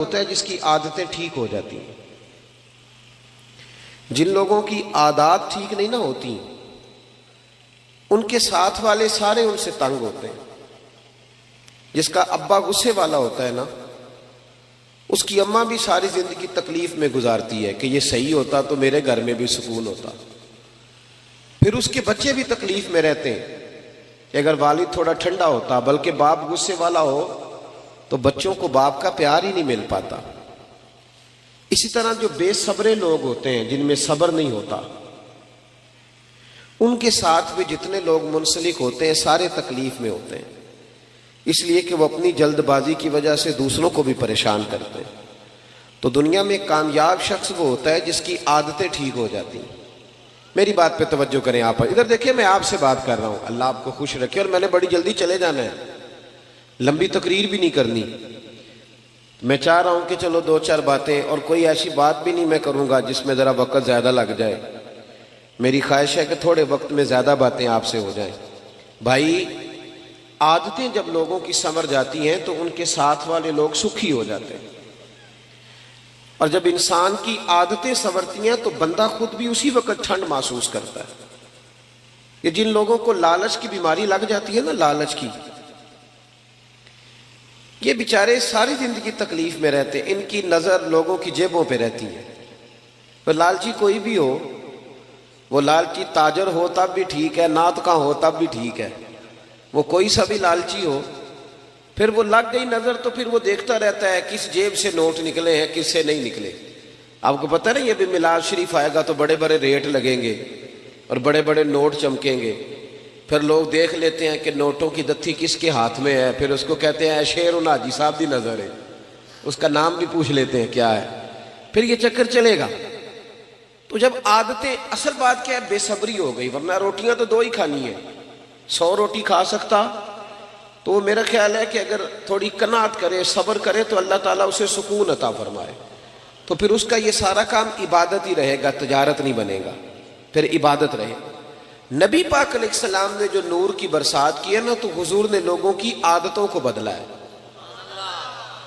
ہوتا ہے جس کی عادتیں ٹھیک ہو جاتی ہیں۔ جن لوگوں کی عادات ٹھیک نہیں نہ ہوتی ان کے ساتھ والے سارے ان سے تنگ ہوتے ہیں۔ جس کا ابا غصے والا ہوتا ہے نا، اس کی اماں بھی ساری زندگی تکلیف میں گزارتی ہے کہ یہ صحیح ہوتا تو میرے گھر میں بھی سکون ہوتا۔ پھر اس کے بچے بھی تکلیف میں رہتے ہیں کہ اگر والد تھوڑا ٹھنڈا ہوتا بلکہ باپ غصے والا ہو تو بچوں کو باپ کا پیار ہی نہیں مل پاتا۔ اسی طرح جو بے صبرے لوگ ہوتے ہیں جن میں صبر نہیں ہوتا، ان کے ساتھ بھی جتنے لوگ منسلک ہوتے ہیں سارے تکلیف میں ہوتے ہیں، اس لیے کہ وہ اپنی جلد بازی کی وجہ سے دوسروں کو بھی پریشان کرتے ہیں۔ تو دنیا میں کامیاب شخص وہ ہوتا ہے جس کی عادتیں ٹھیک ہو جاتی ہیں۔ میری بات پہ توجہ کریں، آپ ادھر دیکھیں، میں آپ سے بات کر رہا ہوں، اللہ آپ کو خوش رکھے، اور میں نے بڑی جلدی چلے جانا ہے، لمبی تقریر بھی نہیں کرنی۔ میں چاہ رہا ہوں کہ چلو دو چار باتیں، اور کوئی ایسی بات بھی نہیں میں کروں گا جس میں ذرا وقت زیادہ لگ جائے۔ میری خواہش ہے کہ تھوڑے وقت میں زیادہ باتیں آپ سے ہو جائیں۔ بھائی، عادتیں جب لوگوں کی سنور جاتی ہیں تو ان کے ساتھ والے لوگ سکھی ہو جاتے ہیں، اور جب انسان کی عادتیں سنورتی ہیں تو بندہ خود بھی اسی وقت ٹھنڈ محسوس کرتا ہے۔ یہ جن لوگوں کو لالچ کی بیماری لگ جاتی ہے نا، لالچ کی، یہ بیچارے ساری زندگی تکلیف میں رہتے ہیں، ان کی نظر لوگوں کی جیبوں پہ رہتی ہے۔ تو لالچی کوئی بھی ہو، وہ لالچی تاجر ہو تب بھی ٹھیک ہے، نعت کا ہو تب بھی ٹھیک ہے، وہ کوئی سا بھی لالچی ہو، پھر وہ لگ گئی نظر تو پھر وہ دیکھتا رہتا ہے کس جیب سے نوٹ نکلے ہیں کس سے نہیں نکلے۔ آپ کو پتہ نہیں، یہ بھی میلاد شریف آئے گا تو بڑے بڑے ریٹ لگیں گے اور بڑے بڑے نوٹ چمکیں گے، پھر لوگ دیکھ لیتے ہیں کہ نوٹوں کی دتھی کس کے ہاتھ میں ہے، پھر اس کو کہتے ہیں شیر و حاجی صاحب دی نظر ہے، اس کا نام بھی پوچھ لیتے ہیں کیا ہے، پھر یہ چکر چلے گا۔ تو جب عادتیں، اصل بات کیا ہے، بے صبری ہو گئی، ورنہ روٹیاں تو دو ہی کھانی ہیں، 100 روٹی کھا سکتا، تو میرا خیال ہے کہ اگر تھوڑی قناعت کرے، صبر کرے تو اللہ تعالیٰ اسے سکون عطا فرمائے، تو پھر اس کا یہ سارا کام عبادت ہی رہے گا، تجارت نہیں بنے گا، پھر عبادت رہے۔ نبی پاک علیہ السلام نے جو نور کی برسات کی ہے نا، تو حضور نے لوگوں کی عادتوں کو بدلا ہے۔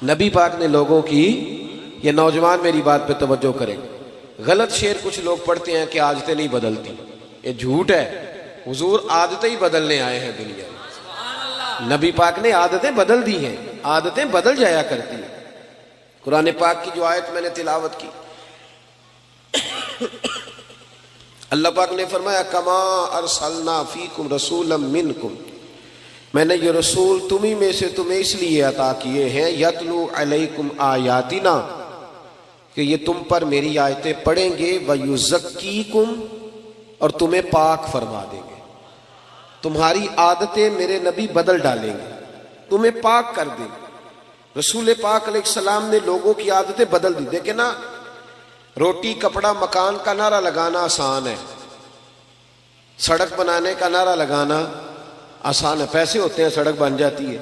نبی پاک نے لوگوں کی، یہ نوجوان میری بات پہ توجہ کریں، غلط شعر کچھ لوگ پڑھتے ہیں کہ عادتیں نہیں بدلتی، یہ جھوٹ ہے، حضور عادتیں ہی بدلنے آئے ہیں دنیا میں۔ نبی پاک نے عادتیں بدل دی ہیں، عادتیں بدل جایا کرتی ہیں۔ قرآن پاک کی جو آیت میں نے تلاوت کی، اللہ پاک نے فرمایا کما ارسلنا فیکم رسولا منکم، میں نے یہ رسول تمہیں میں سے تمہیں اس لیے عطا کیے ہیں، یتلو علیکم آیاتنا، کہ یہ تم پر میری آیتیں پڑھیں گے، ویزکیکم، اور تمہیں پاک فرما دیں گے۔ تمہاری عادتیں میرے نبی بدل ڈالیں گے، تمہیں پاک کر دیں گے۔ رسول پاک علیہ السلام نے لوگوں کی عادتیں بدل دی۔ دیکھیں نا، روٹی کپڑا مکان کا نعرہ لگانا آسان ہے، سڑک بنانے کا نعرہ لگانا آسان ہے، پیسے ہوتے ہیں سڑک بن جاتی ہے۔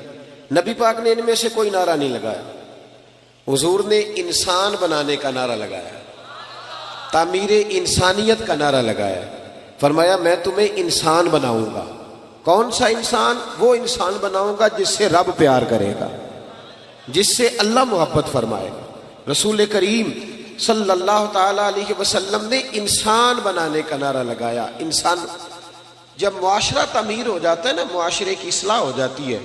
نبی پاک نے ان میں سے کوئی نعرہ نہیں لگایا، حضور نے انسان بنانے کا نعرہ لگایا، تعمیر انسانیت کا نعرہ لگایا، فرمایا میں تمہیں انسان بناؤں گا۔ کون سا انسان؟ وہ انسان بناؤں گا جس سے رب پیار کرے گا، جس سے اللہ محبت فرمائے گا۔ رسول کریم صلی اللہ تعالی علیہ وسلم نے انسان بنانے کا نعرہ لگایا۔ انسان، جب معاشرہ تعمیر ہو جاتا ہے نا، معاشرے کی اصلاح ہو جاتی ہے،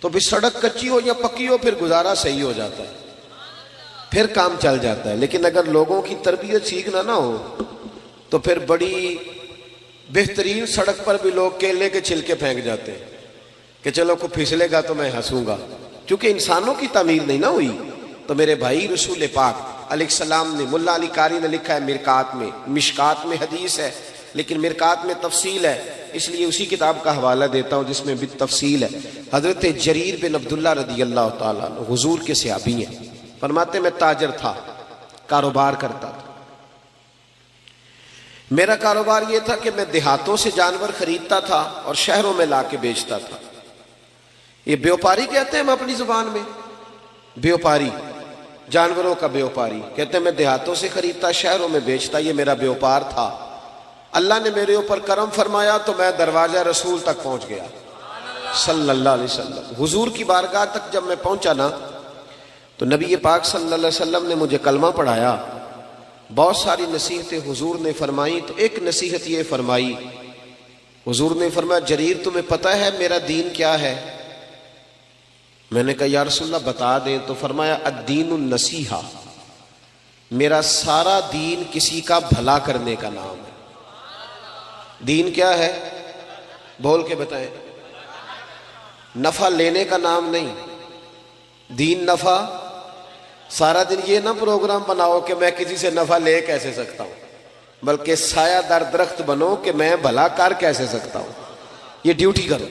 تو بھی سڑک کچی ہو یا پکی ہو پھر گزارا صحیح ہو جاتا ہے، پھر کام چل جاتا ہے۔ لیکن اگر لوگوں کی تربیت سیکھنا نہ ہو تو پھر بڑی بہترین سڑک پر بھی لوگ کیلے کے چھلکے پھینک جاتے ہیں کہ چلو کوئی پھسلے گا تو میں ہنسوں گا، کیونکہ انسانوں کی تعمیر نہیں نہ ہوئی۔ تو میرے بھائی، رسول پاک علیہ السلام نے، ملا علی قاری نے لکھا ہے مرکات میں، مشکات میں حدیث ہے لیکن مرکات میں تفصیل ہے، اس لیے اسی کتاب کا حوالہ دیتا ہوں جس میں بھی تفصیل ہے۔ حضرت جریر بن عبداللہ رضی اللہ تعالیٰ عنہ حضور کے صحابی ہیں، فرماتے میں تاجر تھا، کاروبار کرتا تھا۔ میرا کاروبار یہ تھا کہ میں دیہاتوں سے جانور خریدتا تھا اور شہروں میں لا کے بیچتا تھا۔ یہ بیوپاری کہتے ہیں ہم اپنی زبان میں، بیوپاری، جانوروں کا بیوپاری کہتے ہیں۔ میں دیہاتوں سے خریدتا، شہروں میں بیچتا، یہ میرا بیوپار تھا۔ اللہ نے میرے اوپر کرم فرمایا تو میں دروازہ رسول تک پہنچ گیا صلی اللہ علیہ وسلم۔ حضور کی بارگاہ تک جب میں پہنچا نا تو نبی پاک صلی اللہ علیہ وسلم نے مجھے کلمہ پڑھایا، بہت ساری نصیحتیں حضور نے فرمائی، تو ایک نصیحت یہ فرمائی، حضور نے فرمایا جریر تمہیں پتہ ہے میرا دین کیا ہے؟ میں نے کہا یا رسول اللہ بتا دیں۔ تو فرمایا الدین النصیحہ، میرا سارا دین کسی کا بھلا کرنے کا نام ہے۔ دین کیا ہے؟ بول کے بتائیں۔ نفع لینے کا نام نہیں، دین نفع۔ سارا دن یہ نہ پروگرام بناؤ کہ میں کسی سے نفع لے کیسے سکتا ہوں، بلکہ سایہ در درخت بنو کہ میں بھلا کر کیسے سکتا ہوں، یہ ڈیوٹی کرو۔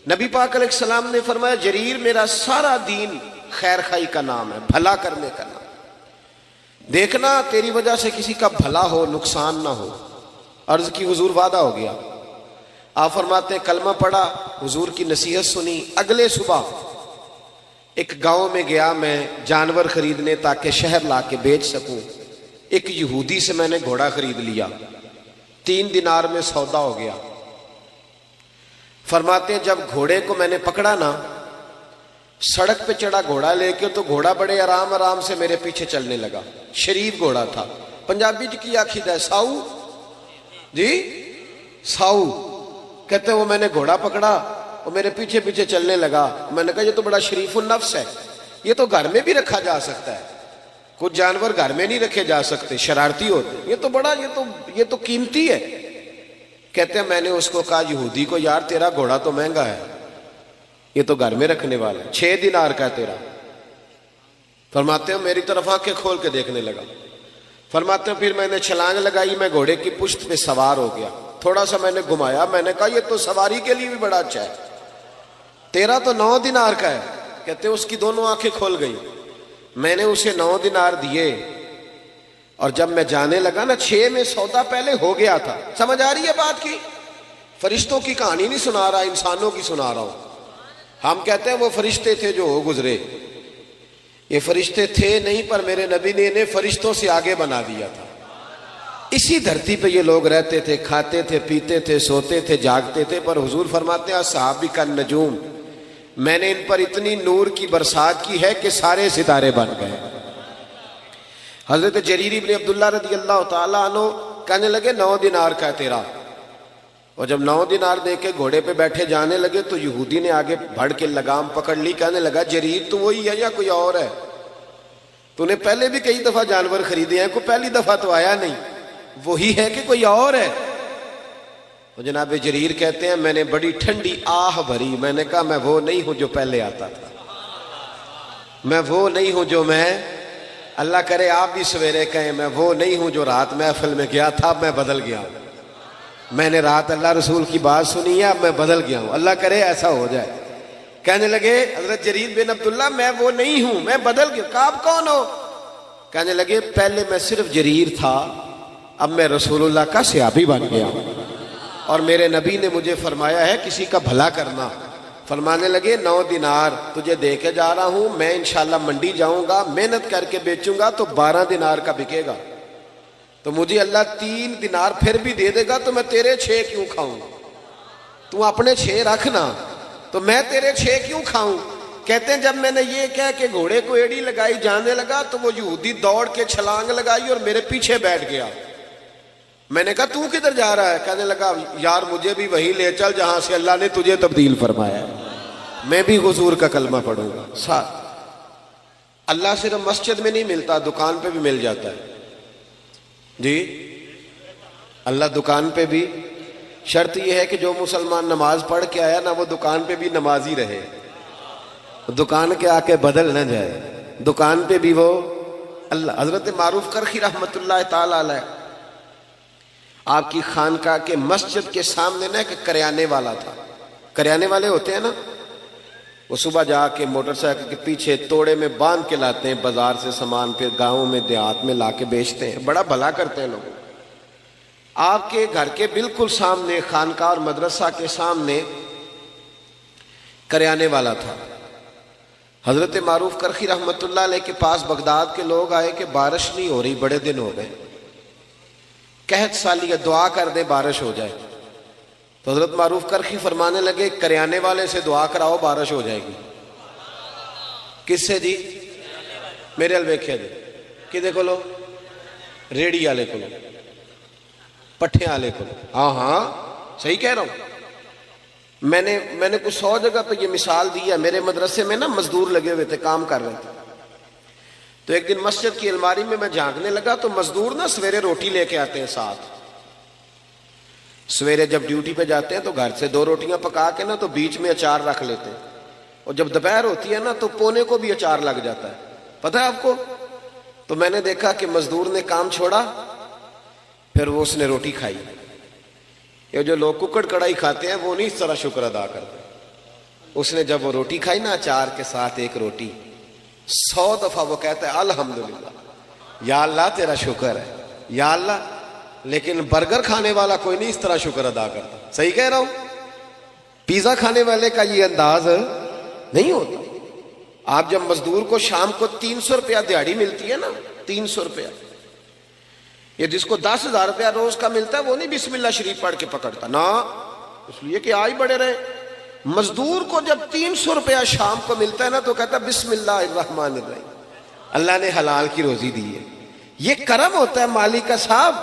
نبی پاک علیہ السلام نے فرمایا جریر میرا سارا دین خیر خائی کا نام ہے، بھلا کرنے کا نام، دیکھنا تیری وجہ سے کسی کا بھلا ہو، نقصان نہ ہو۔ عرض کی حضور وعدہ ہو گیا۔ آپ فرماتے ہیں کلمہ پڑھا، حضور کی نصیحت سنی، اگلے صبح ایک گاؤں میں گیا میں جانور خریدنے تاکہ شہر لا کے بیچ سکوں۔ ایک یہودی سے میں نے گھوڑا خرید لیا، 3 دینار میں سودا ہو گیا۔ فرماتے ہیں جب گھوڑے کو میں نے پکڑا نا، سڑک پہ چڑھا گھوڑا لے کے، تو گھوڑا بڑے آرام آرام سے میرے پیچھے چلنے لگا۔ شریف گھوڑا تھا، پنجابی کی آخید ہے ساؤ جی، ساؤ کہتے ہیں۔ وہ میں نے گھوڑا پکڑا، وہ میرے پیچھے پیچھے چلنے لگا۔ میں نے کہا یہ تو بڑا شریف النفس ہے، یہ تو گھر میں بھی رکھا جا سکتا ہے، کچھ جانور گھر میں نہیں رکھے جا سکتے، شرارتی ہوتے، یہ تو قیمتی ہے۔ کہتے ہیں میں نے اس کو کہا یہودی کو یار تیرا گھوڑا تو مہنگا ہے، یہ تو گھر میں رکھنے والا ہے، 6 دینار کا ہے تیرا۔ فرماتے ہیں میری طرف آنکھیں کھول کے دیکھنے لگا۔ فرماتے ہیں پھر میں نے چھلانگ لگائی، میں گھوڑے کی پشت پہ سوار ہو گیا، تھوڑا سا میں نے گھمایا، میں نے کہا یہ تو سواری کے لیے بھی بڑا اچھا ہے، تیرا تو 9 دینار کا ہے۔ کہتے ہیں اس کی دونوں آنکھیں کھول گئی۔ میں نے اسے 9 دینار دیے، اور جب میں جانے لگا نا 6 میں سودا پہلے ہو گیا تھا۔ سمجھ آ رہی ہے بات کی؟ فرشتوں کی کہانی نہیں سنا رہا، انسانوں کی سنا رہا ہوں۔ ہم کہتے ہیں وہ فرشتے تھے جو ہو گزرے، یہ فرشتے تھے نہیں، پر میرے نبی نے انہیں فرشتوں سے آگے بنا دیا تھا۔ اسی دھرتی پہ یہ لوگ رہتے تھے، کھاتے تھے، پیتے تھے، سوتے تھے، جاگتے تھے، پر حضور فرماتے ہیں صحابی کا نجوم، میں نے ان پر اتنی نور کی برسات کی ہے کہ سارے ستارے بن گئے۔ حضرت جریر بن عبداللہ رضی اللہ تعالیٰ عنہ کہنے لگے 9 دینار کا ہے تیرا، اور جب 9 دینار دے کے گھوڑے پہ بیٹھے جانے لگے تو یہودی نے آگے بڑھ کے لگام پکڑ لی، کہنے لگا جریر تو وہی ہے یا کوئی اور ہے؟ تو نے پہلے بھی کئی دفعہ جانور خریدے ہیں، کوئی پہلی دفعہ تو آیا نہیں، وہی ہے کہ کوئی اور ہے؟ تو جناب جریر کہتے ہیں میں نے بڑی ٹھنڈی آہ بھری، میں نے کہا میں وہ نہیں ہوں جو پہلے آتا تھا، میں وہ نہیں ہوں جو میں، اللہ کرے آپ بھی سویرے کہیں میں وہ نہیں ہوں جو رات محفل میں گیا تھا، اب میں بدل گیا ہوں، میں نے رات اللہ رسول کی بات سنی ہے، اب میں بدل گیا ہوں، اللہ کرے ایسا ہو جائے۔ کہنے لگے حضرت جریر بن عبداللہ میں وہ نہیں ہوں، میں بدل گیا۔ کہا آپ کون ہو؟ کہنے لگے پہلے میں صرف جریر تھا، اب میں رسول اللہ کا صحابی بن گیا ہوں، اور میرے نبی نے مجھے فرمایا ہے کسی کا بھلا کرنا۔ فرمانے لگے 9 دینار تجھے دے کے جا رہا ہوں، میں انشاءاللہ منڈی جاؤں گا، محنت کر کے بیچوں گا تو 12 دینار کا بکے گا، تو مجھے اللہ 3 دینار پھر بھی دے دے گا، تو میں تیرے 6 کیوں کھاؤں؟ تو اپنے 6 رکھنا، تو میں تیرے 6 کیوں کھاؤں؟ کہتے ہیں جب میں نے یہ کہہ کہ گھوڑے کو ایڑی لگائی جانے لگا، تو وہ یہودی دوڑ کے چھلانگ لگائی اور میرے پیچھے بیٹھ گیا۔ میں نے کہا تو کدھر جا رہا ہے؟ کہنے لگا یار مجھے بھی وہیں لے چل جہاں سے اللہ نے تجھے تبدیل فرمایا ہے، میں بھی حضور کا کلمہ پڑھوں گا۔ ساتھ اللہ صرف مسجد میں نہیں ملتا، دکان پہ بھی مل جاتا ہے جی، اللہ دکان پہ بھی۔ شرط یہ ہے کہ جو مسلمان نماز پڑھ کے آیا نا، وہ دکان پہ بھی نمازی رہے، دکان کے آ کے بدل نہ جائے، دکان پہ بھی وہ اللہ۔ حضرت معروف کرخی رحمت اللہ تعالی علیہ، آپ کی خانقاہ کے مسجد کے سامنے نا ایک کریانے والا تھا، کریانے والے ہوتے ہیں نا، وہ صبح جا کے موٹر سائیکل کے پیچھے توڑے میں باندھ کے لاتے ہیں بازار سے سامان، پھر گاؤں میں دیہات میں لا کے بیچتے ہیں، بڑا بھلا کرتے ہیں لوگوں۔ آپ کے گھر کے بالکل سامنے، خانقاہ اور مدرسہ کے سامنے کریانے والا تھا۔ حضرت معروف کرخی رحمت اللہ علیہ کے پاس بغداد کے لوگ آئے کہ بارش نہیں ہو رہی، بڑے دن ہو گئے، قحط سالی ہے، دعا کر دے بارش ہو جائے۔ تو حضرت معروف کرخی فرمانے لگے کریانے والے سے دعا کراؤ بارش ہو جائے گی۔ کس سے جی؟ میرے ال ویکھیا جی کدے کولو ریڑی والے کولو پٹھے والے کولو ہاں ہاں صحیح کہہ رہا ہوں میں نے کچھ 100 جگہ پہ یہ مثال دی ہے میرے مدرسے میں نا مزدور لگے ہوئے تھے کام کر رہے تھے تو ایک دن مسجد کی الماری میں جھانکنے لگا تو مزدور نا سویرے روٹی لے کے آتے ہیں ساتھ سویرے جب ڈیوٹی پہ جاتے ہیں تو گھر سے 2 روٹیاں پکا کے نا تو بیچ میں اچار رکھ لیتے ہیں اور جب دوپہر ہوتی ہے نا تو پونے کو بھی اچار لگ جاتا ہے پتہ ہے آپ کو تو میں نے دیکھا کہ مزدور نے کام چھوڑا پھر وہ اس نے روٹی کھائی یہ جو لوگ ککڑ کڑائی کھاتے ہیں وہ نہیں اس طرح شکر ادا کرتے اس نے جب وہ روٹی کھائی نا اچار کے ساتھ ایک روٹی 100 دفعہ وہ کہتا ہے الحمدللہ یا اللہ تیرا شکر ہے یا اللہ لیکن برگر کھانے والا کوئی نہیں اس طرح شکر ادا کرتا صحیح کہہ رہا ہوں پیزا کھانے والے کا یہ انداز نہیں ہوتا آپ جب مزدور کو شام کو 300 روپیہ دیہڑی ملتی ہے نا 300 روپیہ یہ جس کو 10,000 روپیہ روز کا ملتا ہے وہ نہیں بسم اللہ شریف پڑھ کے پکڑتا نا اس لیے کہ آج بڑے رہے مزدور کو جب 300 روپیہ شام کو ملتا ہے نا تو کہتا ہے بسم اللہ الرحمن الرحیم اللہ نے حلال کی روزی دی ہے یہ کرم ہوتا ہے مالک کا صاحب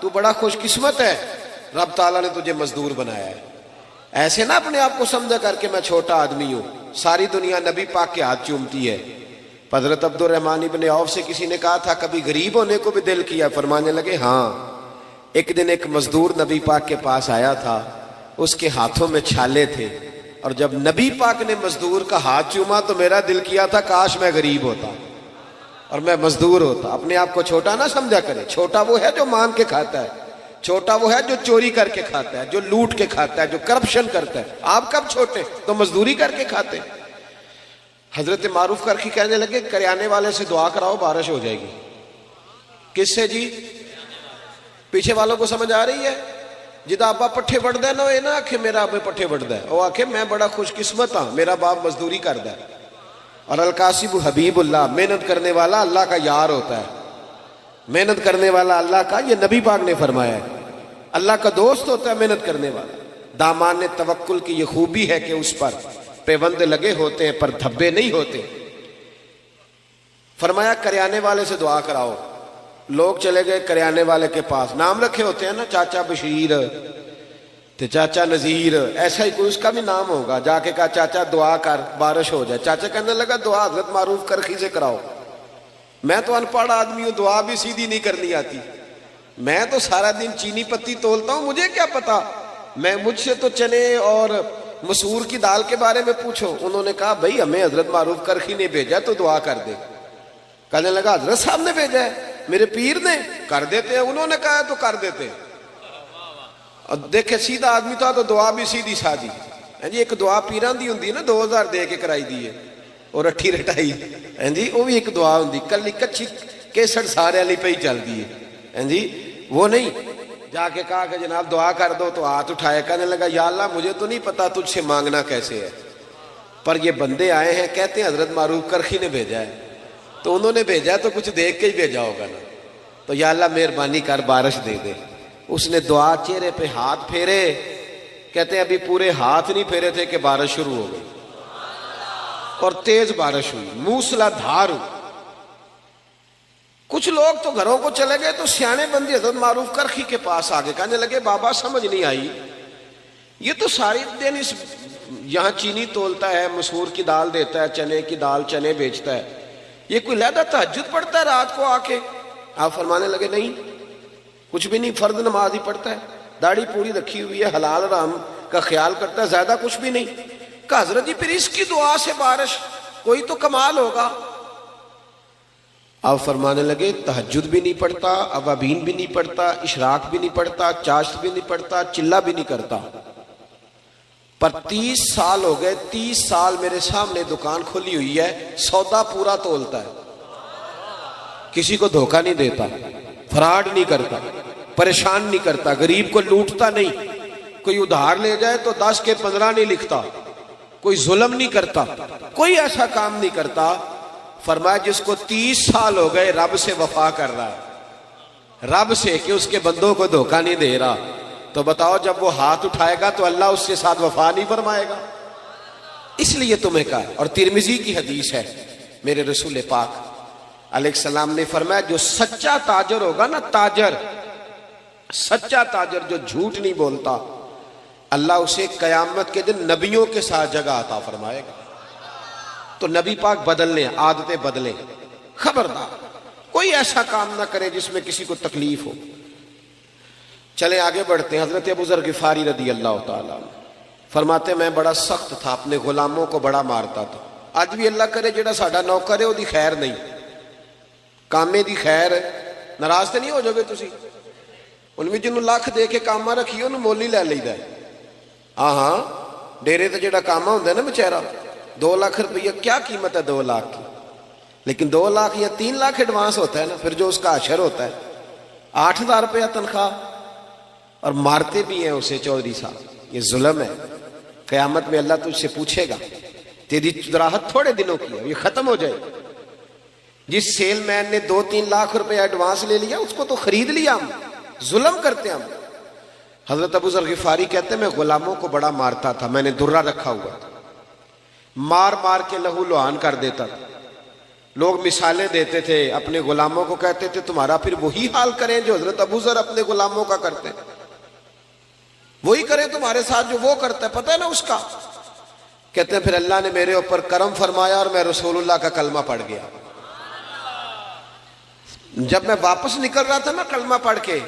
تو بڑا خوش قسمت ہے رب تعالیٰ نے تجھے مزدور بنایا ہے ایسے نہ اپنے آپ کو سمجھا کر کے میں چھوٹا آدمی ہوں ساری دنیا نبی پاک کے ہاتھ چومتی ہے حضرت عبد الرحمن ابن عوف سے کسی نے کہا تھا کبھی غریب ہونے کو بھی دل کیا فرمانے لگے ہاں ایک دن ایک مزدور نبی پاک کے پاس آیا تھا اس کے ہاتھوں میں چھالے تھے اور جب نبی پاک نے مزدور کا ہاتھ چوما تو میرا دل کیا تھا کاش میں غریب ہوتا اور میں مزدور ہوتا اپنے آپ کو چھوٹا نہ سمجھا کرے چھوٹا وہ ہے جو مانگ کے کھاتا ہے چھوٹا وہ ہے جو چوری کر کے کھاتا ہے جو لوٹ کے کھاتا ہے جو کرپشن کرتا ہے آپ کب چھوٹے تو مزدوری کر کے کھاتے حضرت معروف کرخی کہنے لگے کریانے والے سے دعا کراؤ بارش ہو جائے گی کس سے جی پیچھے والوں کو سمجھ آ رہی ہے جدا ابا پٹھے بڑھتا ہے نا یہ نہ آکھے میرا ابا پٹھے بڑھتا ہے وہ آکھے میں بڑا خوش قسمت ہاں میرا باپ مزدوری کرتا ہے اور القاسب حبیب اللہ محنت کرنے والا اللہ کا یار ہوتا ہے محنت کرنے والا اللہ کا یہ نبی پاک نے فرمایا ہے اللہ کا دوست ہوتا ہے محنت کرنے والا دامان توکل کی یہ خوبی ہے کہ اس پر پیوند لگے ہوتے ہیں پر دھبے نہیں ہوتے فرمایا کریانے والے سے دعا کراؤ لوگ چلے گئے کریانے والے کے پاس نام رکھے ہوتے ہیں نا چاچا بشیر تو چاچا نذیر ایسا ہی کوئی اس کا بھی نام ہوگا جا کے کہا چاچا دعا کر بارش ہو جائے چاچا کہنے لگا دعا حضرت معروف کرخی سے کراؤ میں تو ان پڑھ آدمی ہوں دعا بھی سیدھی نہیں کرنی آتی میں تو سارا دن چینی پتی تولتا ہوں مجھے کیا پتا میں مجھ سے تو چنے اور مسور کی دال کے بارے میں پوچھو انہوں نے کہا بھائی ہمیں حضرت معروف کرخی نے بھیجا تو دعا کر دے کہنے لگا حضرت صاحب نے بھیجا ہے میرے پیر نے کر دیتے ہیں انہوں نے کہا تو کر دیتے ہیں اور دیکھے سیدھا آدمی تھا تو دعا بھی سیدھی سادھی جی ایک دعا پیران دی ہوندی نا 2000 دے کے کرائی دی ہے اور اٹھی رٹائی جی وہ بھی ایک دعا ہوندی کلی کچھی کیسٹ سارے والی پہ ہی چل دی ہے جی وہ نہیں جا کے کہا کہ جناب دعا کر دو تو ہاتھ اٹھائے کہنے لگا یا اللہ مجھے تو نہیں پتا تجھ سے مانگنا کیسے ہے پر یہ بندے آئے ہیں کہتے ہیں حضرت معروف کرخی نے بھیجا ہے تو انہوں نے بھیجا تو کچھ دیکھ کے ہی بھیجا ہوگا نا تو یا اللہ مہربانی کر بارش دے دے اس نے دعا چہرے پہ ہاتھ پھیرے کہتے ہیں ابھی پورے ہاتھ نہیں پھیرے تھے کہ بارش شروع ہو گئی اور تیز بارش ہوئی موسلا دھار ہوئی کچھ لوگ تو گھروں کو چلے گئے تو سیانے بندی حضرت معروف کرخی کے پاس آگے کہنے لگے بابا سمجھ نہیں آئی یہ تو ساری دن اس یہاں چینی تولتا ہے مسور کی دال دیتا ہے چنے کی دال چنے بیچتا ہے یہ کوئی لہدہ تہجد پڑھتا ہے رات کو آ کے آپ فرمانے لگے نہیں کچھ بھی نہیں فرض نماز ہی پڑھتا ہے داڑھی پوری رکھی ہوئی ہے حلال حرام کا خیال کرتا ہے زیادہ کچھ بھی نہیں کہ حضرت جی پھر اس کی دعا سے بارش کوئی تو کمال ہوگا آپ فرمانے لگے تہجد بھی نہیں پڑھتا اوابین بھی نہیں پڑھتا اشراق بھی نہیں پڑھتا چاشت بھی نہیں پڑھتا چلہ بھی نہیں کرتا پر 30 سال ہو گئے 30 سال میرے سامنے دکان کھلی ہوئی ہے سودا پورا تولتا ہے کسی کو دھوکہ نہیں دیتا فراڈ نہیں کرتا پریشان نہیں کرتا غریب کو لوٹتا نہیں کوئی ادھار لے جائے تو 10 کے 15 نہیں لکھتا کوئی ظلم نہیں کرتا کوئی ایسا کام نہیں کرتا فرمایا جس کو 30 سال ہو گئے رب سے وفا کر رہا ہے رب سے کہ اس کے بندوں کو دھوکہ نہیں دے رہا تو بتاؤ جب وہ ہاتھ اٹھائے گا تو اللہ اس کے ساتھ وفا نہیں فرمائے گا اس لیے تمہیں کہا اور ترمذی کی حدیث ہے میرے رسول پاک علیہ السلام نے فرمایا جو سچا تاجر ہوگا نا، تاجر، سچا تاجر جو جھوٹ نہیں بولتا، اللہ اسے قیامت کے دن نبیوں کے ساتھ جگہ عطا فرمائے گا۔ تو نبی پاک بدل لیں، عادتیں بدلیں، خبردار کوئی ایسا کام نہ کرے جس میں کسی کو تکلیف ہو۔ چلیں آگے بڑھتے ہیں۔ حضرت ابو ذر غفاری رضی اللہ تعالیٰ عنہ فرماتے میں بڑا سخت تھا، اپنے غلاموں کو بڑا مارتا تھا۔ آج بھی اللہ کرے جڑا ساڈا نوکر ہے وہ خیر نہیں، کامے دی خیر ہے، ناراض تو نہیں ہو جاؤ گے تسی؟ ان میں جنہوں لاکھ دے کے کاما رکھی انہوں مول ہی لے لیدا ہے۔ ہاں ڈیرے تے جڑا کاما ہوندا ہے نا بیچارہ، 2 لاکھ روپیہ کیا قیمت ہے 2 لاکھ کی، لیکن 2 لاکھ یا 3 لاکھ ایڈوانس ہوتا ہے نا، پھر جو اس کا اشر ہوتا ہے 8,000 روپیہ تنخواہ، اور مارتے بھی ہیں اسے چودھری صاحب۔ یہ ظلم ہے، قیامت میں اللہ تجھ سے پوچھے گا، تیری راحت تھوڑے دنوں کی ہے، یہ ختم ہو جائے۔ جس سیل مین نے 2-3 لاکھ روپے ایڈوانس لے لیا اس کو تو خرید لیا ہم، ظلم کرتے ہم۔ حضرت ابو ذر غفاری کہتے ہیں میں غلاموں کو بڑا مارتا تھا، میں نے درہ رکھا ہوا تھا، مار مار کے لہو لہان کر دیتا تھا۔ لوگ مثالیں دیتے تھے، اپنے غلاموں کو کہتے تھے تمہارا پھر وہی حال کریں جو حضرت ابو ذر اپنے غلاموں کا کرتے ہیں، وہی کریں تمہارے ساتھ جو وہ کرتا ہے، پتہ ہے نا اس کا۔ کہتے ہیں پھر اللہ نے میرے اوپر کرم فرمایا اور میں رسول اللہ کا کلمہ پڑھ گیا۔ جب میں واپس نکل رہا تھا نا کلمہ پڑھ کے،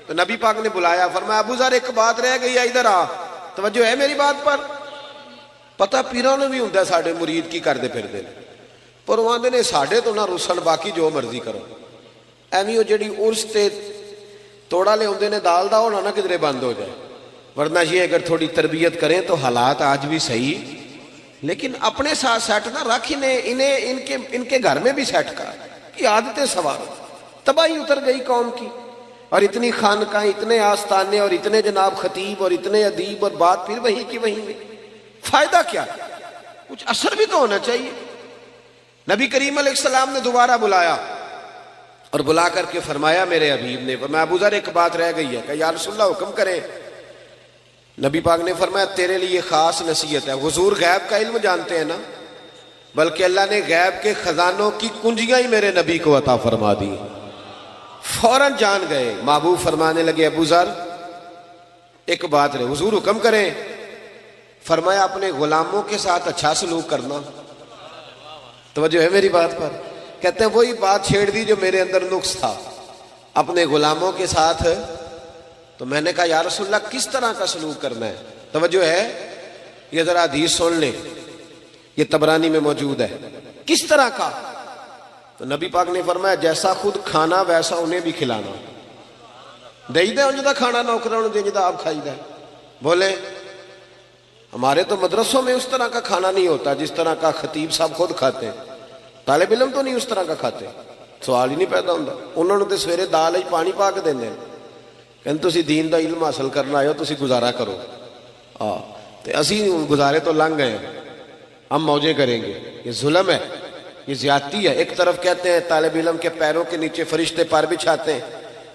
تو نبی پاک نے بلایا، فرمایا ابو ذر ایک بات رہ گئی ہے، ادھر آ، توجہ ہے میری بات پر؟ پتہ پیروں نے بھی ہوں ساڑھے مرید کی کر دے پھر دے، پر وہ آندے نے ساڑھے تو نہ رسن، باقی جو مرضی کرو۔ ایویں وہ جڑی عرس تے توڑا لے ہوندے نے دال دا ہونا نہ کدھرے بند ہو جائے، ورنہ یہ اگر تھوڑی تربیت کریں تو حالات آج بھی صحیح، لیکن اپنے ساتھ سیٹ نہ رکھ، انہیں ان کے گھر میں بھی سیٹ کر کی عادتیں سوار، تباہی اتر گئی قوم کی، اور اتنی خانقاہیں، اتنے آستانے، اور اتنے جناب خطیب، اور اتنے ادیب، اور بات پھر وہیں کی وہیں میں، فائدہ کیا؟ کچھ اثر بھی تو ہونا چاہیے۔ نبی کریم علیہ السلام نے دوبارہ بلایا، اور بلا کر کے فرمایا میرے حبیب نے، فرمایا ابو ذر ایک بات رہ گئی ہے، کہ یا رسول اللہ حکم کریں۔ نبی پاک نے فرمایا تیرے لیے خاص نصیحت ہے۔ حضور غیب کا علم جانتے ہیں نا، بلکہ اللہ نے غیب کے خزانوں کی کنجیاں ہی میرے نبی کو عطا فرما دی، فوراً جان گئے۔ محبوب فرمانے لگے ابو ذر ایک بات رہے، حضور حکم کریں۔ فرمایا اپنے غلاموں کے ساتھ اچھا سلوک کرنا، توجہ ہے میری بات پر؟ کہتے ہیں وہی بات چھیڑ دی جو میرے اندر نقص تھا، اپنے غلاموں کے ساتھ۔ تو میں نے کہا یا رسول اللہ کس طرح کا سلوک کرنا ہے؟ توجہ ہے، یہ ذرا حدیث سن لیں، یہ طبرانی میں موجود ہے، کس طرح کا؟ تو نبی پاک نے فرمایا جیسا خود کھانا ویسا انہیں بھی کھلانا، دے دے انجدہ کھانا نوکروں دے جدہ آپ کھائی دے۔ بولے ہمارے تو مدرسوں میں اس طرح کا کھانا نہیں ہوتا جس طرح کا خطیب صاحب خود کھاتے ہیں، طالب علم تو نہیں اس طرح کا کھاتے، سوال ہی نہیں پیدا ہوتا۔ انہوں نے تو سویرے دال ہی پانی پا کے دینے، کہتے تسی دین دا علم حاصل کرنا آئے ہو، تسی گزارا کرو۔ تو اسی گزارے تو لنگ گئے، ہم موجیں کریں گے، یہ ظلم ہے، یہ زیادتی ہے۔ ایک طرف کہتے ہیں طالب علم کے پیروں کے نیچے فرشتے پر بچھاتے ہیں،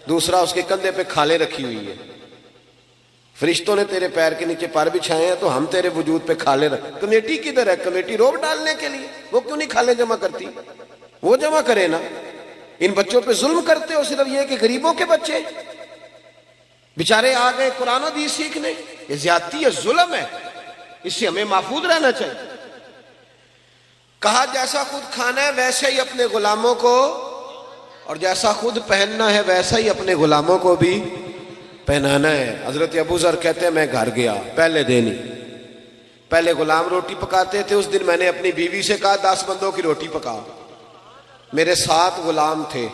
دوسرا اس کے کندھے پہ کھالیں رکھی ہوئی ہے، فرشتوں نے تیرے پیر کے نیچے پر بچھائے ہیں تو ہم تیرے وجود پہ کھالیں رکھ۔ کمیٹی کدھر ہے؟ کمیٹی روک ڈالنے کے لیے، وہ کیوں نہیں کھالیں جمع کرتی؟ وہ جمع کرے نا۔ ان بچوں پہ ظلم کرتے ہو صرف یہ کہ غریبوں کے بچے بیچارے آ گئے قرآن و حدیث سیکھنے، یہ زیادتی ہے، ظلم ہے، اس سے ہمیں محفوظ رہنا چاہیے۔ کہا جیسا خود کھانا ہے ویسے ہی اپنے غلاموں کو، اور جیسا خود پہننا ہے ویسا ہی اپنے غلاموں کو بھی پہنانا ہے۔ حضرت ابو ذر کہتے ہیں میں گھر گیا، پہلے دن ہی، پہلے غلام روٹی پکاتے تھے، اس دن میں نے اپنی بیوی سے کہا 10 بندوں کی روٹی پکا، میرے 7 غلام تھے،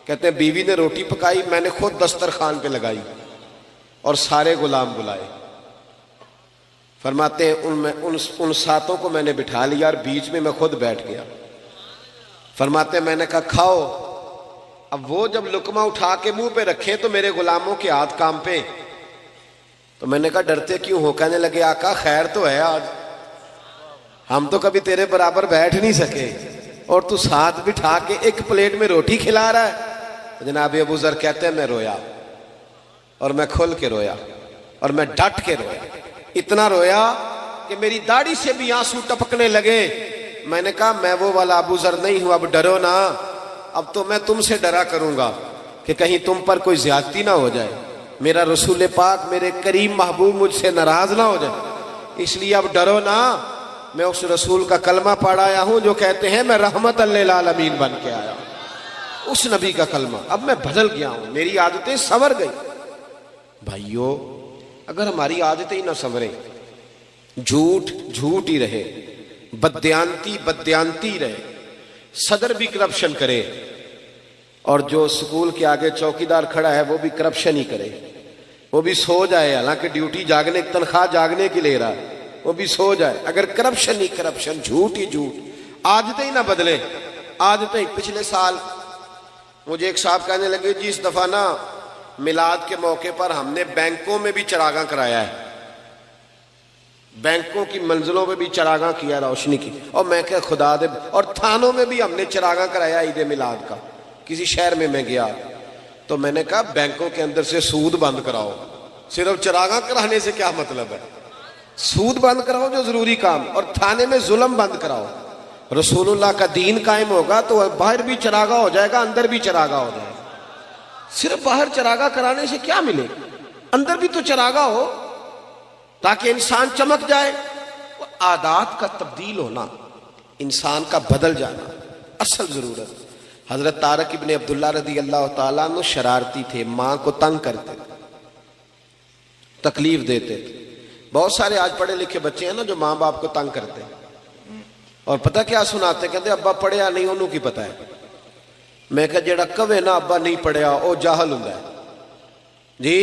کہتے ہیں بیوی نے روٹی پکائی، میں نے خود دسترخوان پہ لگائی اور سارے غلام بلائے۔ فرماتے ہیں ان 7 کو میں نے بٹھا لیا اور بیچ میں خود بیٹھ گیا۔ فرماتے ہیں میں نے کہا کھاؤ۔ اب وہ جب لقمہ اٹھا کے منہ پہ رکھیں تو میرے غلاموں کے ہاتھ کانپے، تو میں نے کہا ڈرتے کیوں ہو؟ کہنے لگے آقا خیر تو ہے، آج ہم تو کبھی تیرے برابر بیٹھ نہیں سکے اور تو ساتھ بٹھا کے ایک پلیٹ میں روٹی کھلا رہا ہے۔ جناب ابو ذر کہتے ہیں میں رویا، اور میں کھل کے رویا، اور میں ڈٹ کے رویا، اتنا رویا کہ میری داڑھی سے بھی آنسو ٹپکنے لگے۔ میں نے کہا میں وہ والا ابو ذر نہیں ہوں، اب ڈرو نا، اب تو میں تم سے ڈرا کروں گا کہ کہیں تم پر کوئی زیادتی نہ ہو جائے، میرا رسول پاک میرے کریم محبوب مجھ سے ناراض نہ ہو جائے، اس لیے اب ڈرو نہ، میں اس رسول کا کلمہ پڑھ آیا ہوں جو کہتے ہیں میں رحمت للعالمین بن کے آیا ہوں، اس نبی کا کلمہ، اب میں بدل گیا ہوں، میری عادتیں سنور گئی۔ بھائیو اگر ہماری عادتیں ہی نہ سنوریں، جھوٹ جھوٹ ہی رہے، بددیانتی بددیانتی رہے، صدر بھی کرپشن کرے، اور جو سکول کے آگے چوکیدار کھڑا ہے وہ بھی کرپشن ہی کرے، وہ بھی سو جائے، حالانکہ ڈیوٹی جاگنے تنخواہ جاگنے کی لے رہا ہے، وہ بھی سو جائے، اگر کرپشن ہی کرپشن، جھوٹ ہی جھوٹ، عادتیں ہی نہ بدلے، عادتیں ہی۔ پچھلے سال مجھے ایک صاحب کہنے لگے جی اس دفعہ نا میلاد کے موقع پر ہم نے بینکوں میں بھی چراغاں کرایا ہے، بینکوں کی منزلوں میں بھی چراغاں کیا، روشنی کی، اور میں کہ خدا دے، اور تھانوں میں بھی ہم نے چراغاں کرایا عید میلاد کا۔ کسی شہر میں گیا تو میں نے کہا بینکوں کے اندر سے سود بند کراؤ، صرف چراغاں کرانے سے کیا مطلب ہے، سود بند کراؤ جو ضروری کام، اور تھانے میں ظلم بند کراؤ۔ رسول اللہ کا دین قائم ہوگا تو باہر بھی چراغاں ہو جائے گا، اندر بھی چراغاں ہو جائے گا۔ صرف باہر چراغاں کرانے سے کیا ملے، اندر بھی تو چراغاں ہو تاکہ انسان چمک جائے۔ عادات کا تبدیل ہونا، انسان کا بدل جانا اصل ضرورت۔ حضرت طارق ابن عبداللہ رضی اللہ تعالیٰ عنہ شرارتی تھے، ماں کو تنگ کرتے تھے، تکلیف دیتے تھے۔ بہت سارے آج پڑھے لکھے بچے ہیں نا جو ماں باپ کو تنگ کرتے ہیں، اور پتہ کیا سناتے، کہتے ابا پڑھیا نہیں انہوں کی پتہ ہے۔ میں کہا جیڑا کہے نا ابا نہیں پڑھیا او جاہل ہوں ہے جی،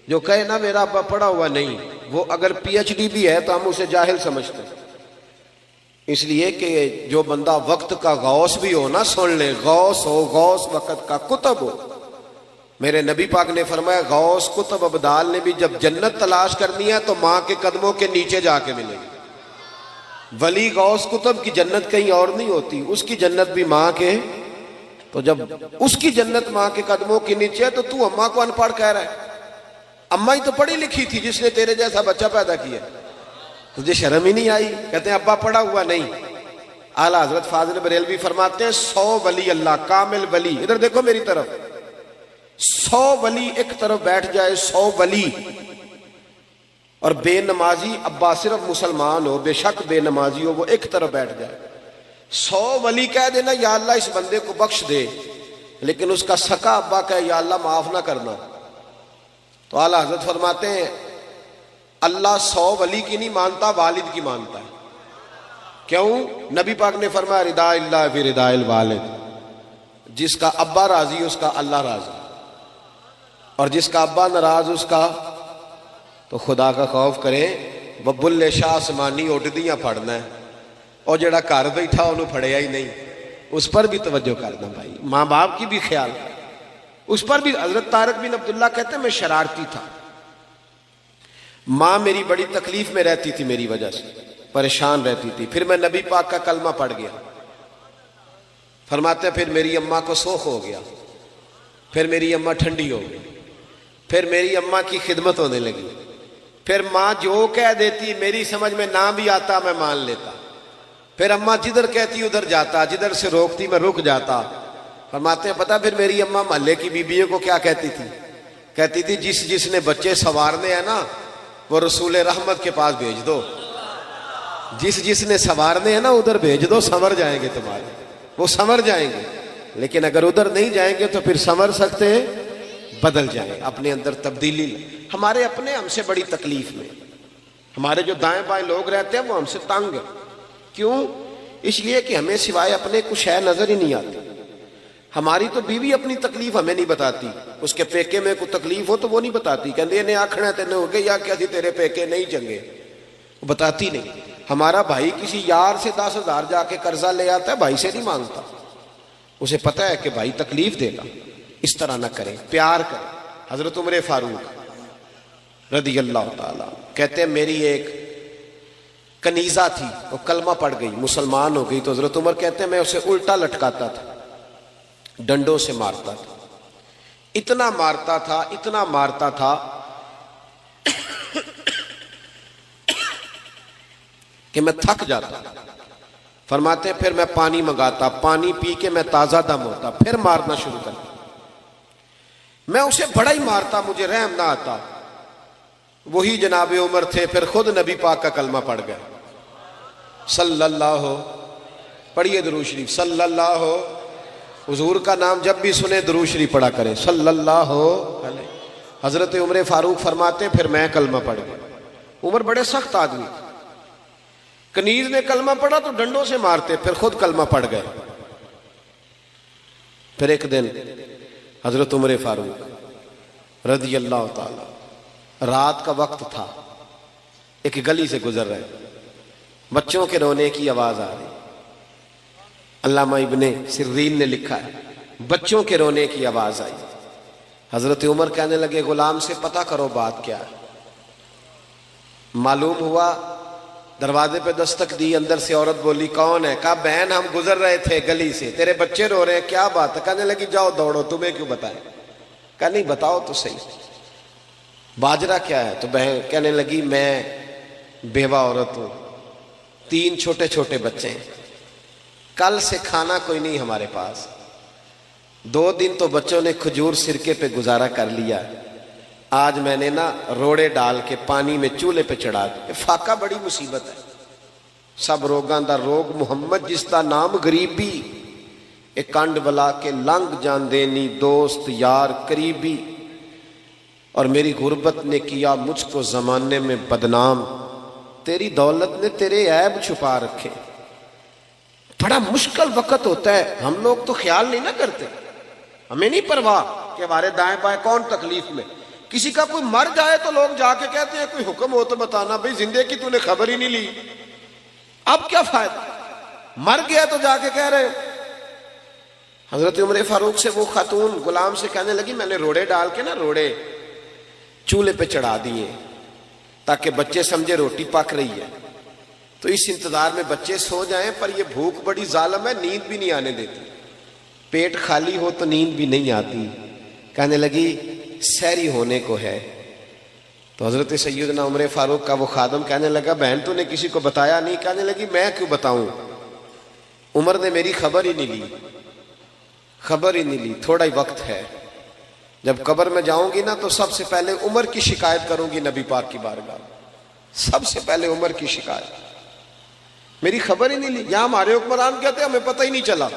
جو کہے نا میرا ابا پڑھا ہوا نہیں، وہ اگر پی ایچ ڈی بھی ہے تو ہم اسے جاہل سمجھتے ہیں۔ اس لیے کہ جو بندہ وقت کا غوث بھی ہو نا، سن لے، غوث ہو، غوث وقت کا کتب ہو۔ میرے نبی پاک نے فرمایا غوث کتب ابدال نے بھی جب جنت تلاش کرنی ہے تو ماں کے قدموں کے نیچے جا کے ملے گی۔ ولی غوث کتب کی جنت کہیں اور نہیں ہوتی، اس کی جنت بھی ماں کے، تو جب اس کی جنت ماں کے قدموں کے نیچے ہے تو اماں کو ان پڑھ کہہ رہا ہے؟ اماں ہی تو پڑھی لکھی تھی جس نے تیرے جیسا بچہ پیدا کیا، تجھے شرم ہی نہیں آئی؟ کہتے ہیں ابا پڑھا ہوا نہیں۔ اعلیٰ حضرت فاضل بریلوی فرماتے ہیں 100 ولی اللہ، کامل ولی، ادھر دیکھو میری طرف، 100 ولی ایک طرف بیٹھ جائے، 100 ولی، اور بے نمازی ابا صرف مسلمان ہو، بے شک بے نمازی ہو، وہ ایک طرف بیٹھ جائے، 100 ولی کہہ دینا یا اللہ اس بندے کو بخش دے، لیکن اس کا سکا ابا کہے یا اللہ معاف نہ کرنا، تو اعلیٰ حضرت فرماتے ہیں اللہ 100 ولی کی نہیں مانتا، والد کی مانتا ہے۔ کیوں؟ نبی پاک نے فرمایا رضا اللہ فی رضا الوالد، جس کا ابا راضی اس کا اللہ راضی، اور جس کا ابا ناراض اس کا، تو خدا کا خوف کرے، ببل شاہ آسمانی اڈدیاں پڑھنا ہے، اور جڑا گھر بیٹھا انہوں پڑھیا ہی نہیں، اس پر بھی توجہ کرنا بھائی، ماں باپ کی بھی خیال، اس پر بھی۔ حضرت طارق بن عبداللہ کہتے ہیں میں شرارتی تھا، ماں میری بڑی تکلیف میں رہتی تھی، میری وجہ سے پریشان رہتی تھی، پھر میں نبی پاک کا کلمہ پڑھ گیا، فرماتے ہیں پھر میری اماں کو سوکھ ہو گیا، پھر میری اماں ٹھنڈی ہو گئی، پھر میری اماں کی خدمت ہونے لگی، پھر ماں جو کہہ دیتی میری سمجھ میں نہ بھی آتا میں مان لیتا، پھر اماں جدھر کہتی ادھر جاتا، جدھر سے روکتی میں رک جاتا۔ فرماتے ہیں پتہ پھر میری اماں محلے کی بیبیوں کو کیا کہتی تھی؟ کہتی تھی جس نے بچے سنوارنے ہیں نا وہ رسول رحمت کے پاس بھیج دو، جس نے سنوارنے ہیں نا ادھر بھیج دو، سنور جائیں گے تمہارے، وہ سنور جائیں گے، لیکن اگر ادھر نہیں جائیں گے تو پھر سنور سکتے بدل جائیں، اپنے اندر تبدیلی۔ ہمارے اپنے ہم سے بڑی تکلیف میں، ہمارے جو دائیں بائیں لوگ رہتے ہیں وہ ہم سے تنگ ہیں، کیوں؟ اس لیے کہ ہمیں سوائے اپنے کچھ ہے نظر ہی نہیں آتی۔ ہماری تو بیوی اپنی تکلیف ہمیں نہیں بتاتی، اس کے پیکے میں کوئی تکلیف ہو تو وہ نہیں بتاتی، کہندے نے آکھنا تینے ہو گئے یا کیا تیرے پیکے نہیں چنگے، وہ بتاتی نہیں۔ ہمارا بھائی کسی یار سے 10,000 جا کے قرضہ لے آتا ہے، بھائی سے نہیں مانگتا، اسے پتہ ہے کہ بھائی تکلیف دے گا، اس طرح نہ کریں، پیار کریں۔ حضرت عمر فاروق رضی اللہ تعالیٰ کہتے ہیں میری ایک کنیزہ تھی، وہ کلمہ پڑھ گئی، مسلمان ہو گئی، تو حضرت عمر کہتے ہیں میں اسے الٹا لٹکاتا تھا، ڈنڈوں سے مارتا تھا، اتنا مارتا تھا، اتنا مارتا تھا کہ میں تھک جاتا، فرماتے ہیں پھر میں پانی منگاتا، پانی پی کے میں تازہ دم ہوتا، پھر مارنا شروع کرتا، میں اسے بڑا ہی مارتا، مجھے رحم نہ آتا۔ وہی جناب عمر تھے، پھر خود نبی پاک کا کلمہ پڑھ گئے، صلی اللہ، پڑھیے درود شریف، صلی اللہ، حضور کا نام جب بھی سنے درود شریف پڑھا کریں، صلی اللہ علیہ۔ حضرت عمر فاروق فرماتے ہیں پھر میں کلمہ پڑھ گیا۔ عمر بڑے سخت آدمی، کنیز نے کلمہ پڑھا تو ڈنڈوں سے مارتے، پھر خود کلمہ پڑھ گئے۔ پھر ایک دن حضرت عمر فاروق رضی اللہ تعالی، رات کا وقت تھا، ایک گلی سے گزر رہے، بچوں کے رونے کی آواز آ رہی۔ علامہ ابن سرین نے لکھا ہے بچوں کے رونے کی آواز آئی۔ حضرت عمر کہنے لگے غلام سے پتہ کرو بات کیا ہے۔ معلوم ہوا، دروازے پہ دستک دی، اندر سے عورت بولی کون ہے؟ کہا بہن ہم گزر رہے تھے گلی سے، تیرے بچے رو رہے ہیں، کیا بات ہے؟ کہنے لگی جاؤ دوڑو، تمہیں کیوں بتائیں؟ کہا نہیں بتاؤ تو صحیح، باجرہ کیا ہے؟ تو بہن کہنے لگی میں بیوہ عورت ہوں، 3 چھوٹے چھوٹے بچے ہیں، کل سے کھانا کوئی نہیں ہمارے پاس، 2 دن تو بچوں نے کھجور سرکے پہ گزارا کر لیا، آج میں نے نا روڑے ڈال کے پانی میں چولہے پہ چڑھا دیا۔ فاقہ بڑی مصیبت ہے، سب روگاں دا روگ محمد جس دا نام غریبی، ایک کنڈ بلا کے لنگ جان دینی، دوست یار قریبی، اور میری غربت نے کیا مجھ کو زمانے میں بدنام، تیری دولت نے تیرے عیب چھپا رکھے۔ بڑا مشکل وقت ہوتا ہے، ہم لوگ تو خیال نہیں نہ کرتے، ہمیں نہیں پرواہ کہ ہمارے دائیں بائیں کون تکلیف میں، کسی کا کوئی مر جائے تو لوگ جا کے کہتے ہیں کوئی حکم ہو تو بتانا، بھئی زندے کی تو نے خبر ہی نہیں لی، اب کیا فائدہ، مر گیا تو جا کے کہہ رہے۔ حضرت عمر فاروق سے وہ خاتون غلام سے کہنے لگی میں نے روڑے ڈال کے نا روڑے چولہے پہ چڑھا دیے تاکہ بچے سمجھے روٹی پک رہی ہے، تو اس انتظار میں بچے سو جائیں، پر یہ بھوک بڑی ظالم ہے، نیند بھی نہیں آنے دیتی، پیٹ خالی ہو تو نیند بھی نہیں آتی۔ کہنے لگی سحری ہونے کو ہے، تو حضرت سیدنا عمر فاروق کا وہ خادم کہنے لگا بہن تو نے کسی کو بتایا نہیں؟ کہنے لگی میں کیوں بتاؤں، عمر نے میری خبر ہی نہیں لی، خبر ہی نہیں لی، تھوڑا ہی وقت ہے، جب قبر میں جاؤں گی نا تو سب سے پہلے عمر کی شکایت کروں گی نبی پاک کی بارگاہ، سب سے پہلے عمر کی شکایت، میری خبر ہی نہیں لی۔ یہاں ہمارے حکمران کہتے ہیں ہمیں پتہ ہی نہیں چلا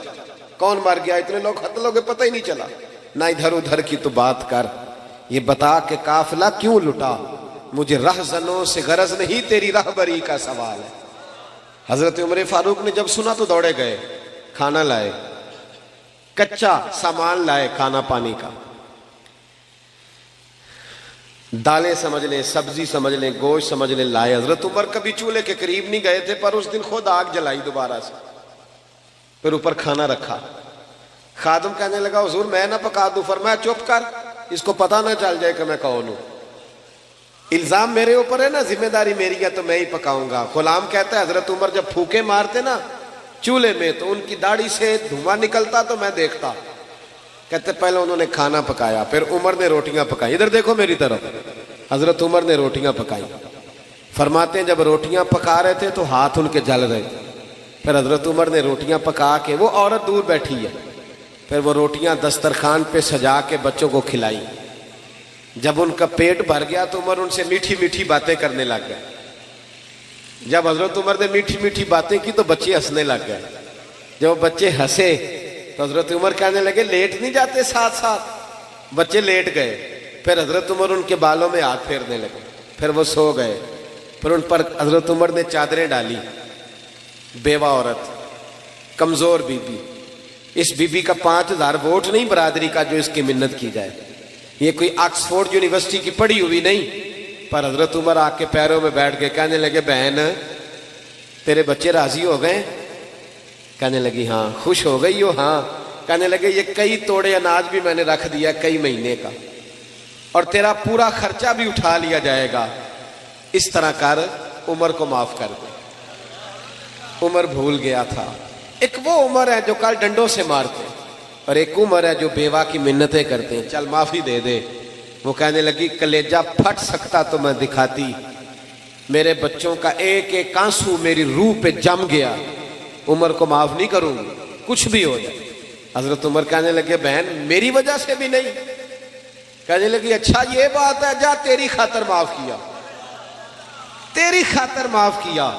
کون مر گیا، اتنے لوگ قتل ہو گئے پتہ ہی نہیں چلا، نہ ادھر ادھر کی تو بات کر، یہ بتا کہ قافلہ کیوں لٹا، مجھے رہزنوں سے غرض نہیں تیری رہبری کا سوال ہے۔ حضرت عمر فاروق نے جب سنا تو دوڑے گئے، کھانا لائے، کچا سامان لائے کھانا پانی کا، دالیں سمجھ لیں، سبزی سمجھ لیں، گوشت سمجھ لیں، لائے۔ حضرت عمر کبھی چولہے کے قریب نہیں گئے تھے، پر اس دن خود آگ جلائی دوبارہ سے، پھر اوپر کھانا رکھا۔ خادم کہنے لگا حضور میں نہ پکا دوں، فرمایا چپ کر، اس کو پتہ نہ چل جائے کہ میں کون ہوں، الزام میرے اوپر ہے نا، ذمہ داری میری ہے تو میں ہی پکاؤں گا۔ غلام کہتا ہے حضرت عمر جب پھوکے مارتے نا چولہے میں تو ان کی داڑھی سے دھواں نکلتا تو میں دیکھتا، کہتے پہلے انہوں نے کھانا پکایا، پھر عمر نے روٹیاں پکائی، ادھر دیکھو میری طرف، حضرت عمر نے روٹیاں پکائی۔ فرماتے ہیں جب روٹیاں پکا رہے تھے تو ہاتھ ان کے جل رہے تھے، پھر حضرت عمر نے روٹیاں پکا کے، وہ عورت دور بیٹھی ہے، پھر وہ روٹیاں دسترخوان پہ سجا کے بچوں کو کھلائی۔ جب ان کا پیٹ بھر گیا تو عمر ان سے میٹھی میٹھی باتیں کرنے لگ گئے۔ جب حضرت عمر نے میٹھی میٹھی باتیں کی تو بچے ہنسنے لگ گئے۔ جب بچے ہنسے تو حضرت عمر کہنے لگے لیٹ نہیں جاتے ساتھ ساتھ؟ بچے لیٹ گئے، پھر حضرت عمر ان کے بالوں میں ہاتھ پھیرنے لگے، پھر وہ سو گئے، پھر ان پر حضرت عمر نے چادریں ڈالی۔ بیوہ عورت، کمزور بی بی، اس بی بی کا 5000 ووٹ نہیں برادری کا جو اس کی منت کی جائے، یہ کوئی آکسفورڈ یونیورسٹی کی پڑھی ہوئی نہیں، پر حضرت عمر آ کے پیروں میں بیٹھ گئے، کہنے لگے بہن تیرے بچے راضی ہو گئے؟ کہنے لگی ہاں۔ خوش ہو گئی ہو؟ ہاں۔ کہنے لگے یہ کئی توڑے اناج بھی میں نے رکھ دیا کئی مہینے کا، اور تیرا پورا خرچہ بھی اٹھا لیا جائے گا، اس طرح کر عمر کو معاف کر دے۔ عمر بھول گیا تھا، ایک وہ عمر ہے جو کل ڈنڈوں سے مارتے، اور ایک عمر ہے جو بیوہ کی منتیں کرتے ہیں، چل معافی دے دے۔ وہ کہنے لگی کلیجہ پھٹ سکتا تو میں دکھاتی، میرے بچوں کا ایک ایک آنسو میری روح پہ جم گیا۔ عمر کو معاف نہیں کروں گی کچھ بھی ہو جائے۔ حضرت عمر کہنے لگے بہن میری وجہ سے بھی نہیں؟ کہنے لگی اچھا یہ بات ہے، جا تیری خاطر معاف کیا، تیری خاطر معاف کیا۔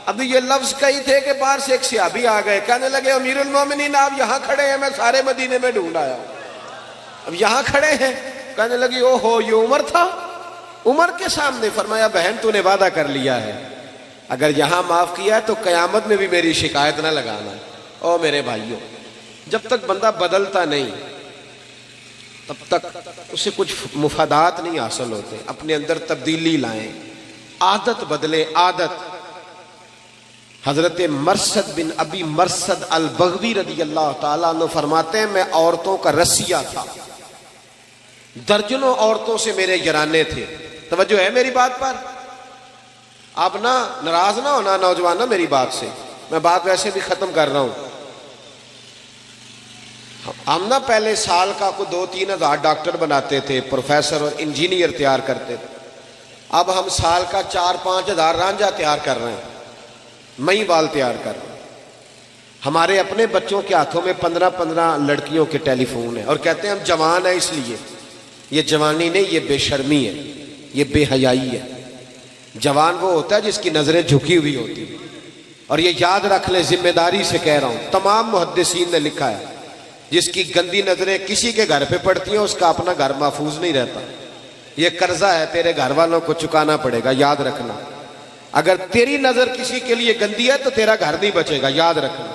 ابھی یہ لفظ کہی تھے کہ باہر سے ایک صحابی آ گئے، کہنے لگے امیر المومنین آپ یہاں کھڑے ہیں، میں سارے مدینے میں ڈھونڈ آیا، اب یہاں کھڑے ہیں۔ کہنے لگی او ہو یہ عمر تھا؟ عمر کے سامنے؟ فرمایا بہن تو نے وعدہ کر لیا ہے، اگر یہاں معاف کیا ہے تو قیامت میں بھی میری شکایت نہ لگانا۔ او میرے بھائیوں، جب تک بندہ بدلتا نہیں تب تک اسے کچھ مفادات نہیں حاصل ہوتے۔ اپنے اندر تبدیلی لائیں، عادت بدلیں، عادت۔ حضرت مرثد بن ابی مرثد البغوی رضی اللہ تعالیٰ عنہ فرماتے ہیں میں عورتوں کا رسیہ تھا، درجنوں عورتوں سے میرے یرانے تھے۔ توجہ ہے میری بات پر؟ آپ نہ ناراض نہ ہونا نوجوان نا میری بات سے، میں بات ویسے بھی ختم کر رہا ہوں۔ ہم نہ پہلے سال کا کو 2-3 ہزار ڈاکٹر بناتے تھے، پروفیسر اور انجینئر تیار کرتے تھے، اب ہم سال کا 4-5 ہزار رانجھا تیار کر رہے ہیں، مئی بال تیار کر رہے ہیں۔ ہمارے اپنے بچوں کے ہاتھوں میں 15 لڑکیوں کے ٹیلی فون ہیں اور کہتے ہیں ہم جوان ہیں اس لیے۔ یہ جوانی نہیں، یہ بے شرمی ہے، یہ بے حیائی ہے۔ جوان وہ ہوتا ہے جس کی نظریں جھکی ہوئی ہوتی ہیں، اور یہ یاد رکھ لیں، ذمہ داری سے کہہ رہا ہوں، تمام محدثین نے لکھا ہے جس کی گندی نظریں کسی کے گھر پہ پڑتی ہیں اس کا اپنا گھر محفوظ نہیں رہتا۔ یہ قرضہ ہے تیرے گھر والوں کو چکانا پڑے گا، یاد رکھنا۔ اگر تیری نظر کسی کے لیے گندی ہے تو تیرا گھر نہیں بچے گا، یاد رکھنا۔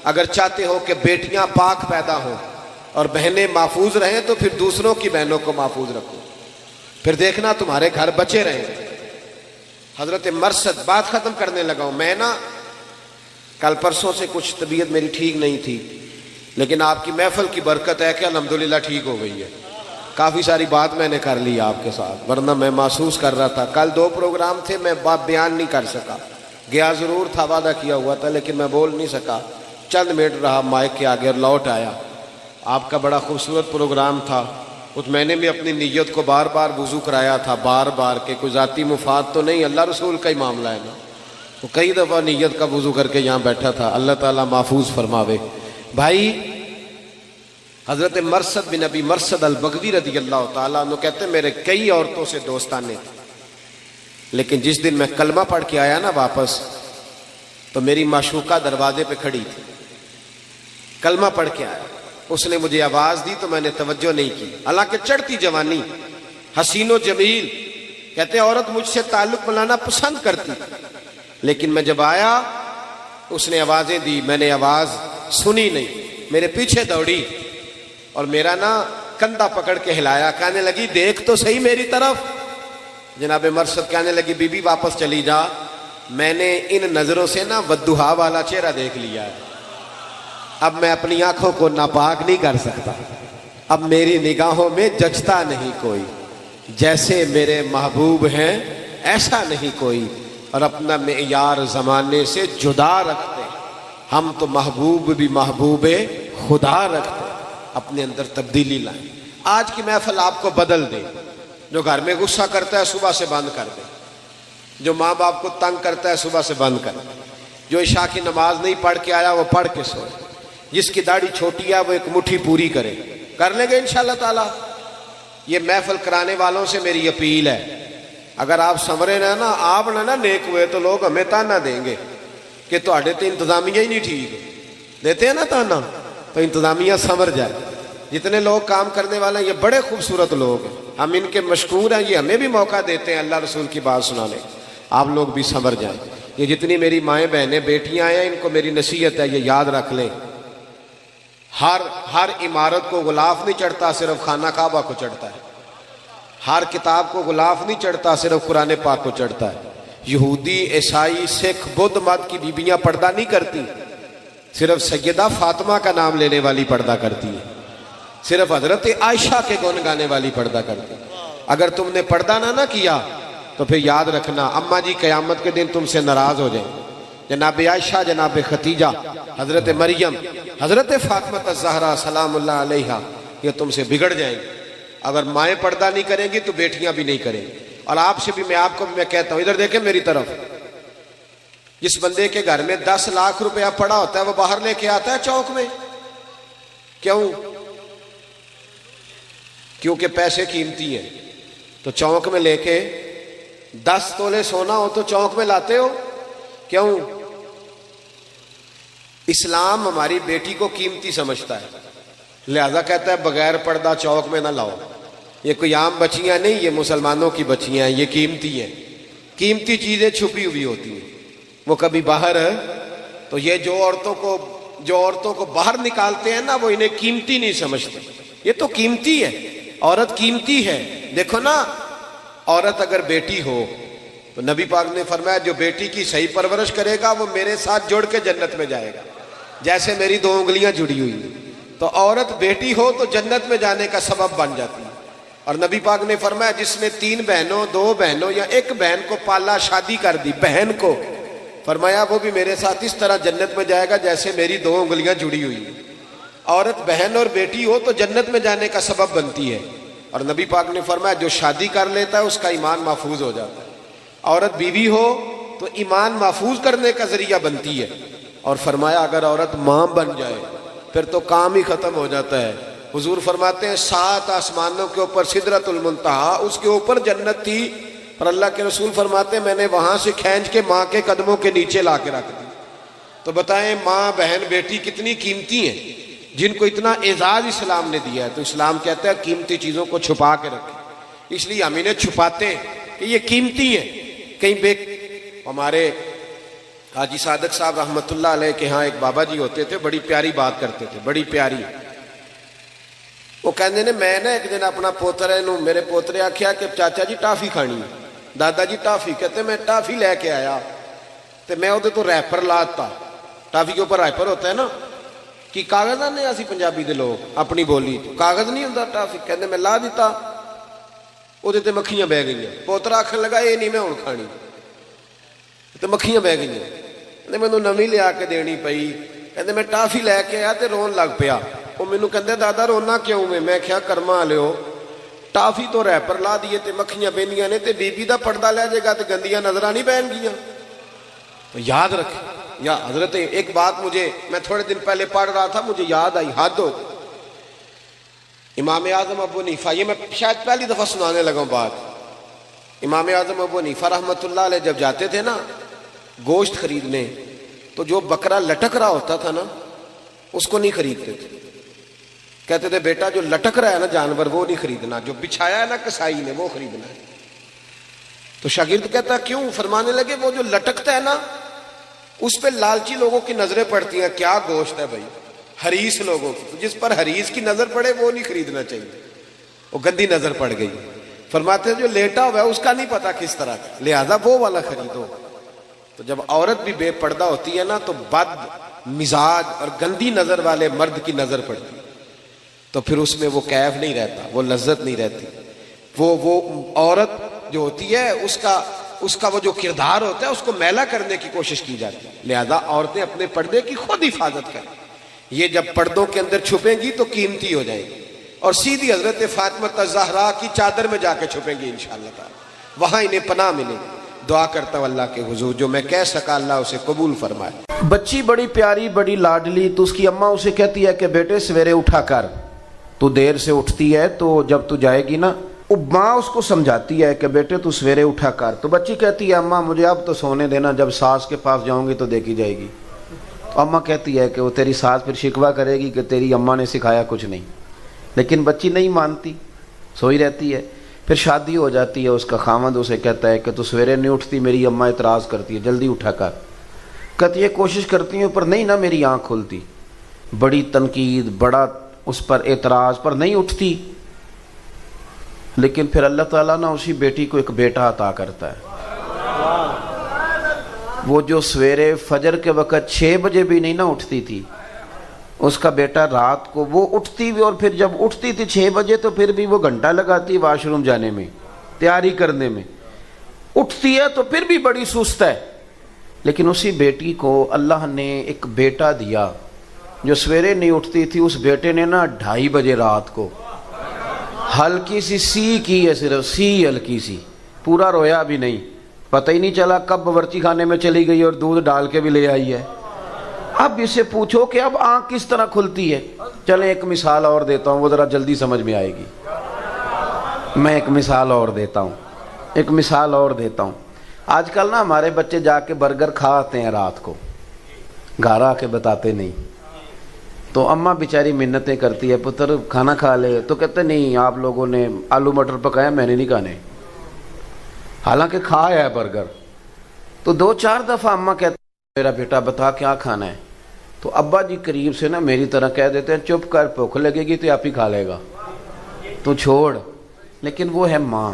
اگر چاہتے ہو کہ بیٹیاں پاک پیدا ہوں اور بہنیں محفوظ رہیں تو پھر دوسروں کی بہنوں کو محفوظ رکھو، پھر دیکھنا تمہارے گھر بچے رہیں۔ حضرت مرثد، بات ختم کرنے لگا ہوں میں نا، کل پرسوں سے کچھ طبیعت میری ٹھیک نہیں تھی، لیکن آپ کی محفل کی برکت ہے کہ الحمدللہ ٹھیک ہو گئی ہے۔ کافی ساری بات میں نے کر لی آپ کے ساتھ، ورنہ میں محسوس کر رہا تھا۔ کل 2 پروگرام تھے، میں بات بیان نہیں کر سکا، گیا ضرور تھا، وعدہ کیا ہوا تھا، لیکن میں بول نہیں سکا۔ چند منٹ رہا مائک کے آگے اور لوٹ آیا۔ آپ کا بڑا خوبصورت پروگرام تھا، اس میں نے بھی اپنی نیت کو بار بار وضو کرایا تھا، بار بار، کہ کوئی ذاتی مفاد تو نہیں، اللہ رسول کا ہی معاملہ ہے نا۔ تو کئی دفعہ نیت کا وضو کر کے یہاں بیٹھا تھا، اللہ تعالیٰ محفوظ فرماوے۔ بھائی حضرت مرثد بن ابی مرثد البغوی رضی اللہ تعالیٰ عنہ کہتے ہیں میرے کئی عورتوں سے دوستانے تھے، لیکن جس دن میں کلمہ پڑھ کے آیا نا واپس، تو میری معشوقہ دروازے پہ کھڑی تھی، کلمہ پڑھ کے آیا، اس نے مجھے آواز دی تو میں نے توجہ نہیں کی، حالانکہ چڑھتی جوانی، حسین و جمیل، کہتے ہیں عورت مجھ سے تعلق بنانا پسند کرتی، لیکن میں جب آیا اس نے آوازیں دی، میں نے آواز سنی نہیں، میرے پیچھے دوڑی اور میرا نا کندھا پکڑ کے ہلایا، کہنے لگی دیکھ تو صحیح میری طرف۔ جناب مرثد کہنے لگی بی بی واپس چلی جا، میں نے ان نظروں سے نا والضحیٰ والا چہرہ دیکھ لیا ہے، اب میں اپنی آنکھوں کو ناپاک نہیں کر سکتا، اب میری نگاہوں میں جچتا نہیں کوئی، جیسے میرے محبوب ہیں ایسا نہیں کوئی، اور اپنا معیار زمانے سے جدا رکھتے، ہم تو محبوب بھی محبوب خدا رکھتے، اپنے اندر تبدیلی لائیں۔ آج کی محفل آپ کو بدل دے، جو گھر میں غصہ کرتا ہے صبح سے بند کر دے، جو ماں باپ کو تنگ کرتا ہے صبح سے بند کر دے، جو عشاء کی نماز نہیں پڑھ کے آیا وہ پڑھ کے سوئے، جس کی داڑھی چھوٹی ہے وہ ایک مٹھی پوری کرے، کر لیں گے انشاءاللہ تعالی۔ یہ محفل کرانے والوں سے میری اپیل ہے، اگر آپ سنورے نہ نا، آپ نہ نیک ہوئے تو لوگ ہمیں تانا دیں گے کہ تو آڑے تو انتظامیہ ہی نہیں ٹھیک، دیتے ہیں نا تانا، تو انتظامیہ سنور جائے۔ جتنے لوگ کام کرنے والے ہیں یہ بڑے خوبصورت لوگ ہیں، ہم ان کے مشکور ہیں، یہ ہمیں بھی موقع دیتے ہیں اللہ رسول کی بات سنانے، آپ لوگ بھی سنور جائیں۔ یہ جتنی میری مائیں بہنیں بیٹیاں ہیں ان کو میری نصیحت ہے، یہ یاد رکھ لیں، ہر عمارت کو غلاف نہیں چڑھتا، صرف خانہ کعبہ کو چڑھتا ہے، ہر کتاب کو غلاف نہیں چڑھتا، صرف قرآن پاک کو چڑھتا ہے۔ یہودی، عیسائی، سکھ، بدھ مت کی بیویاں پردہ نہیں کرتی، صرف سیدہ فاطمہ کا نام لینے والی پردہ کرتی ہے، صرف حضرت عائشہ کے گن گانے والی پردہ کرتی ہے۔ اگر تم نے پردہ نہ کیا تو پھر یاد رکھنا اماں جی قیامت کے دن تم سے ناراض ہو جائیں، جناب عائشہ، جناب ختیجہ، حضرت مریم، حضرت فاطمہ الزہرا سلام اللہ علیہا، یہ تم سے بگڑ جائیں گے۔ اگر مائیں پردہ نہیں کریں گی تو بیٹیاں بھی نہیں کریں گی۔ اور آپ سے بھی میں آپ کو بھی میں کہتا ہوں، ادھر دیکھیں میری طرف، جس بندے کے گھر میں 10 لاکھ روپیہ پڑا ہوتا ہے وہ باہر لے کے آتا ہے چوک میں؟ کیوں؟ کیونکہ پیسے قیمتی ہیں، تو چوک میں لے کے 10 تولے سونا ہو تو چوک میں لاتے ہو؟ کیوں؟ اسلام ہماری بیٹی کو قیمتی سمجھتا ہے، لہذا کہتا ہے بغیر پردہ چوک میں نہ لاؤ۔ یہ کوئی عام بچیاں نہیں، یہ مسلمانوں کی بچیاں ہیں، یہ قیمتی ہیں۔ قیمتی چیزیں چھپی ہوئی ہوتی ہیں، وہ کبھی باہر ہے تو یہ جو عورتوں کو باہر نکالتے ہیں نا، وہ انہیں قیمتی نہیں سمجھتے۔ یہ تو قیمتی ہے، عورت قیمتی ہے۔ دیکھو نا، عورت اگر بیٹی ہو تو نبی پاک نے فرمایا جو بیٹی کی صحیح پرورش کرے گا وہ میرے ساتھ جڑ کے جنت میں جائے گا، جیسے میری 2 انگلیاں جڑی ہوئی ہیں۔ تو عورت بیٹی ہو تو جنت میں جانے کا سبب بن جاتی ہے۔ اور نبی پاک نے فرمایا جس نے 3 بہنوں، 2 بہنوں یا 1 بہن کو پالا، شادی کر دی بہن کو، فرمایا وہ بھی میرے ساتھ اس طرح جنت میں جائے گا جیسے میری 2 انگلیاں جڑی ہوئی ہیں۔ عورت بہن اور بیٹی ہو تو جنت میں جانے کا سبب بنتی ہے۔ اور نبی پاک نے فرمایا جو شادی کر لیتا ہے اس کا ایمان محفوظ ہو جاتا ہے۔ عورت بیوی ہو تو ایمان محفوظ کرنے کا ذریعہ بنتی ہے۔ اور فرمایا اگر عورت ماں بن جائے پھر تو کام ہی ختم ہو جاتا ہے۔ حضور فرماتے ہیں 7 آسمانوں کے اوپر سدرۃ المنتہا، اس کے اوپر جنت تھی، اور اللہ کے رسول فرماتے ہیں میں نے وہاں سے کھینچ کے ماں کے قدموں کے نیچے لا کے رکھ دی۔ تو بتائیں ماں، بہن، بیٹی کتنی قیمتی ہیں، جن کو اتنا اعزاز اسلام نے دیا ہے۔ تو اسلام کہتا ہے قیمتی چیزوں کو چھپا کے رکھیں، اس لیے ہم انہیں چھپاتے ہیں کہ یہ قیمتی ہیں۔ ہمارے حاجی صادق صاحب رحمۃ اللہ علیہ کے ہاں ایک بابا جی ہوتے تھے، بڑی پیاری بات کرتے تھے، بڑی پیاری۔ وہ کہتے ہیں میں ایک دن اپنا پوترے نو، میرے پوترے آخیا کہ چاچا جی ٹافی کھانی ہے، دادا جی ٹافی، کہتے میں ٹافی لے کے آیا تو میں وہ تو ریپر لاتا، ٹافی کے اوپر ریپر ہوتا ہے نا، کہ کاغذ آنے اسی پنجابی دے لوگ اپنی بولی کاغذ نہیں ہوتا ٹافی، کہتے میں لا دیتا، وہ مکھیاں بہ گئی۔ پوترا آخر لگا یہ نہیں میں ہوں کھانی، تو مکھیاں بہ گئی، مینوں نویں لیا کے دینی پئی۔ کہتے میں ٹافی لے کے آیا تو رون لگ پیا۔ وہ مینوں کہتے دادا رونا کیوں میں کیا کرما والےو، ٹافی تو ریپر لا دیے تے مکھیاں بہندیاں نے تے بی بی دا پردہ لے جائے گا تے گندیاں نظراں نہیں پہن گیاں۔ تو یاد رکھیں، یا حضرت ایک بات مجھے، میں تھوڑے دن پہلے پڑھ رہا تھا مجھے یاد آئی، حد ہو گئی۔ امام اعظم ابو حنیفہ، یہ میں شاید پہلی دفعہ سنانے لگا ہوں بات۔ امام اعظم ابو حنیفہ رحمۃ اللہ علیہ جب جاتے تھے نا گوشت خریدنے، تو جو بکرا لٹک رہا ہوتا تھا نا اس کو نہیں خریدتے تھے، کہتے تھے بیٹا جو لٹک رہا ہے نا جانور وہ نہیں خریدنا، جو بچھایا ہے نا کسائی نے وہ خریدنا ہے۔ تو شاگرد کہتا کیوں؟ فرمانے لگے وہ جو لٹکتا ہے نا اس پہ لالچی لوگوں کی نظریں پڑتی ہیں، کیا گوشت ہے بھائی، حریص لوگوں کی، جس پر حریص کی نظر پڑے وہ نہیں خریدنا چاہیے، وہ گندی نظر پڑ گئی۔ فرماتے ہیں جو لیٹا ہوا ہے اس کا نہیں پتا کس طرح کا، لہذا وہ والا خریدو۔ تو جب عورت بھی بے پردہ ہوتی ہے نا تو بد مزاج اور گندی نظر والے مرد کی نظر پڑتی، تو پھر اس میں وہ کیف نہیں رہتا، وہ لذت نہیں رہتی۔ وہ عورت جو ہوتی ہے اس کا وہ جو کردار ہوتا ہے اس کو میلا کرنے کی کوشش کی جاتی ہے۔ لہذا عورتیں اپنے پردے کی خود حفاظت کریں، یہ جب پردوں کے اندر چھپیں گی تو قیمتی ہو جائیں گی، اور سیدھی حضرت فاطمہ الزہرا کی چادر میں جا کے چھپیں گی انشاءاللہ تعالی، وہاں انہیں پناہ ملے گی۔ دعا کرتا ہوں اللہ کے حضور جو میں کہہ سکا اللہ اسے قبول فرمائے۔ بچی بڑی پیاری، بڑی لاڈلی، تو اس کی اماں اسے کہتی ہے کہ بیٹے سویرے اٹھا کر، تو دیر سے اٹھتی ہے تو جب تو جائے گی نا، ماں اس کو سمجھاتی ہے کہ بیٹے تو سویرے اٹھا کر، تو بچی کہتی ہے اماں مجھے اب تو سونے دینا، جب ساس کے پاس جاؤں گی تو دیکھی جائے گی۔ تو اماں کہتی ہے کہ وہ تیری ساس پھر شکوہ کرے گی کہ تیری اماں نے سکھایا کچھ نہیں، لیکن بچی نہیں مانتی، سوئی رہتی ہے۔ پھر شادی ہو جاتی ہے، اس کا خامند اسے کہتا ہے کہ تو سویرے نہیں اٹھتی، میری اماں اعتراض کرتی ہے جلدی اٹھا کر، کہتی ہے کوشش کرتی ہوں پر نہیں نا میری آنکھ کھلتی، بڑی تنقید، بڑا اس پر اعتراض پر نہیں اٹھتی۔ لیکن پھر اللہ تعالیٰ نا اسی بیٹی کو ایک بیٹا عطا کرتا ہے، وہ جو سویرے فجر کے وقت 6 بجے بھی نہیں نہ اٹھتی تھی، اس کا بیٹا رات کو وہ اٹھتی بھی، اور پھر جب اٹھتی تھی 6 بجے تو پھر بھی وہ گھنٹہ لگاتی واش روم جانے میں، تیاری کرنے میں، اٹھتی ہے تو پھر بھی بڑی سست ہے۔ لیکن اسی بیٹی کو اللہ نے ایک بیٹا دیا جو سویرے نہیں اٹھتی تھی، اس بیٹے نے نا 2:30 بجے رات کو ہلکی سی سی کی ہے، صرف سی ہلکی سی، پورا رویا بھی نہیں، پتہ ہی نہیں چلا کب باورچی خانے میں چلی گئی اور دودھ ڈال کے بھی لے آئی ہے۔ اب اسے پوچھو کہ اب آنکھ کس طرح کھلتی ہے۔ چلیں ایک مثال اور دیتا ہوں، وہ ذرا جلدی سمجھ میں آئے گی۔ میں ایک مثال اور دیتا ہوں۔ آج کل نا ہمارے بچے جا کے برگر کھا آتے ہیں رات کو، گھر آ کے بتاتے نہیں، تو اماں بیچاری منتیں کرتی ہے پتر کھانا کھا لے، تو کہتے نہیں آپ لوگوں نے آلو مٹر پکایا، میں نے نہیں کھانے، حالانکہ کھایا ہے برگر۔ تو 2-4 دفعہ اماں کہتے ہیں میرا بیٹا بتا کیا کھانا ہے، تو ابا جی قریب سے نا میری طرح کہہ دیتے ہیں چپ کر، بھوک لگے گی تو آپ ہی کھا لے گا، تو چھوڑ۔ لیکن وہ ہے ماں،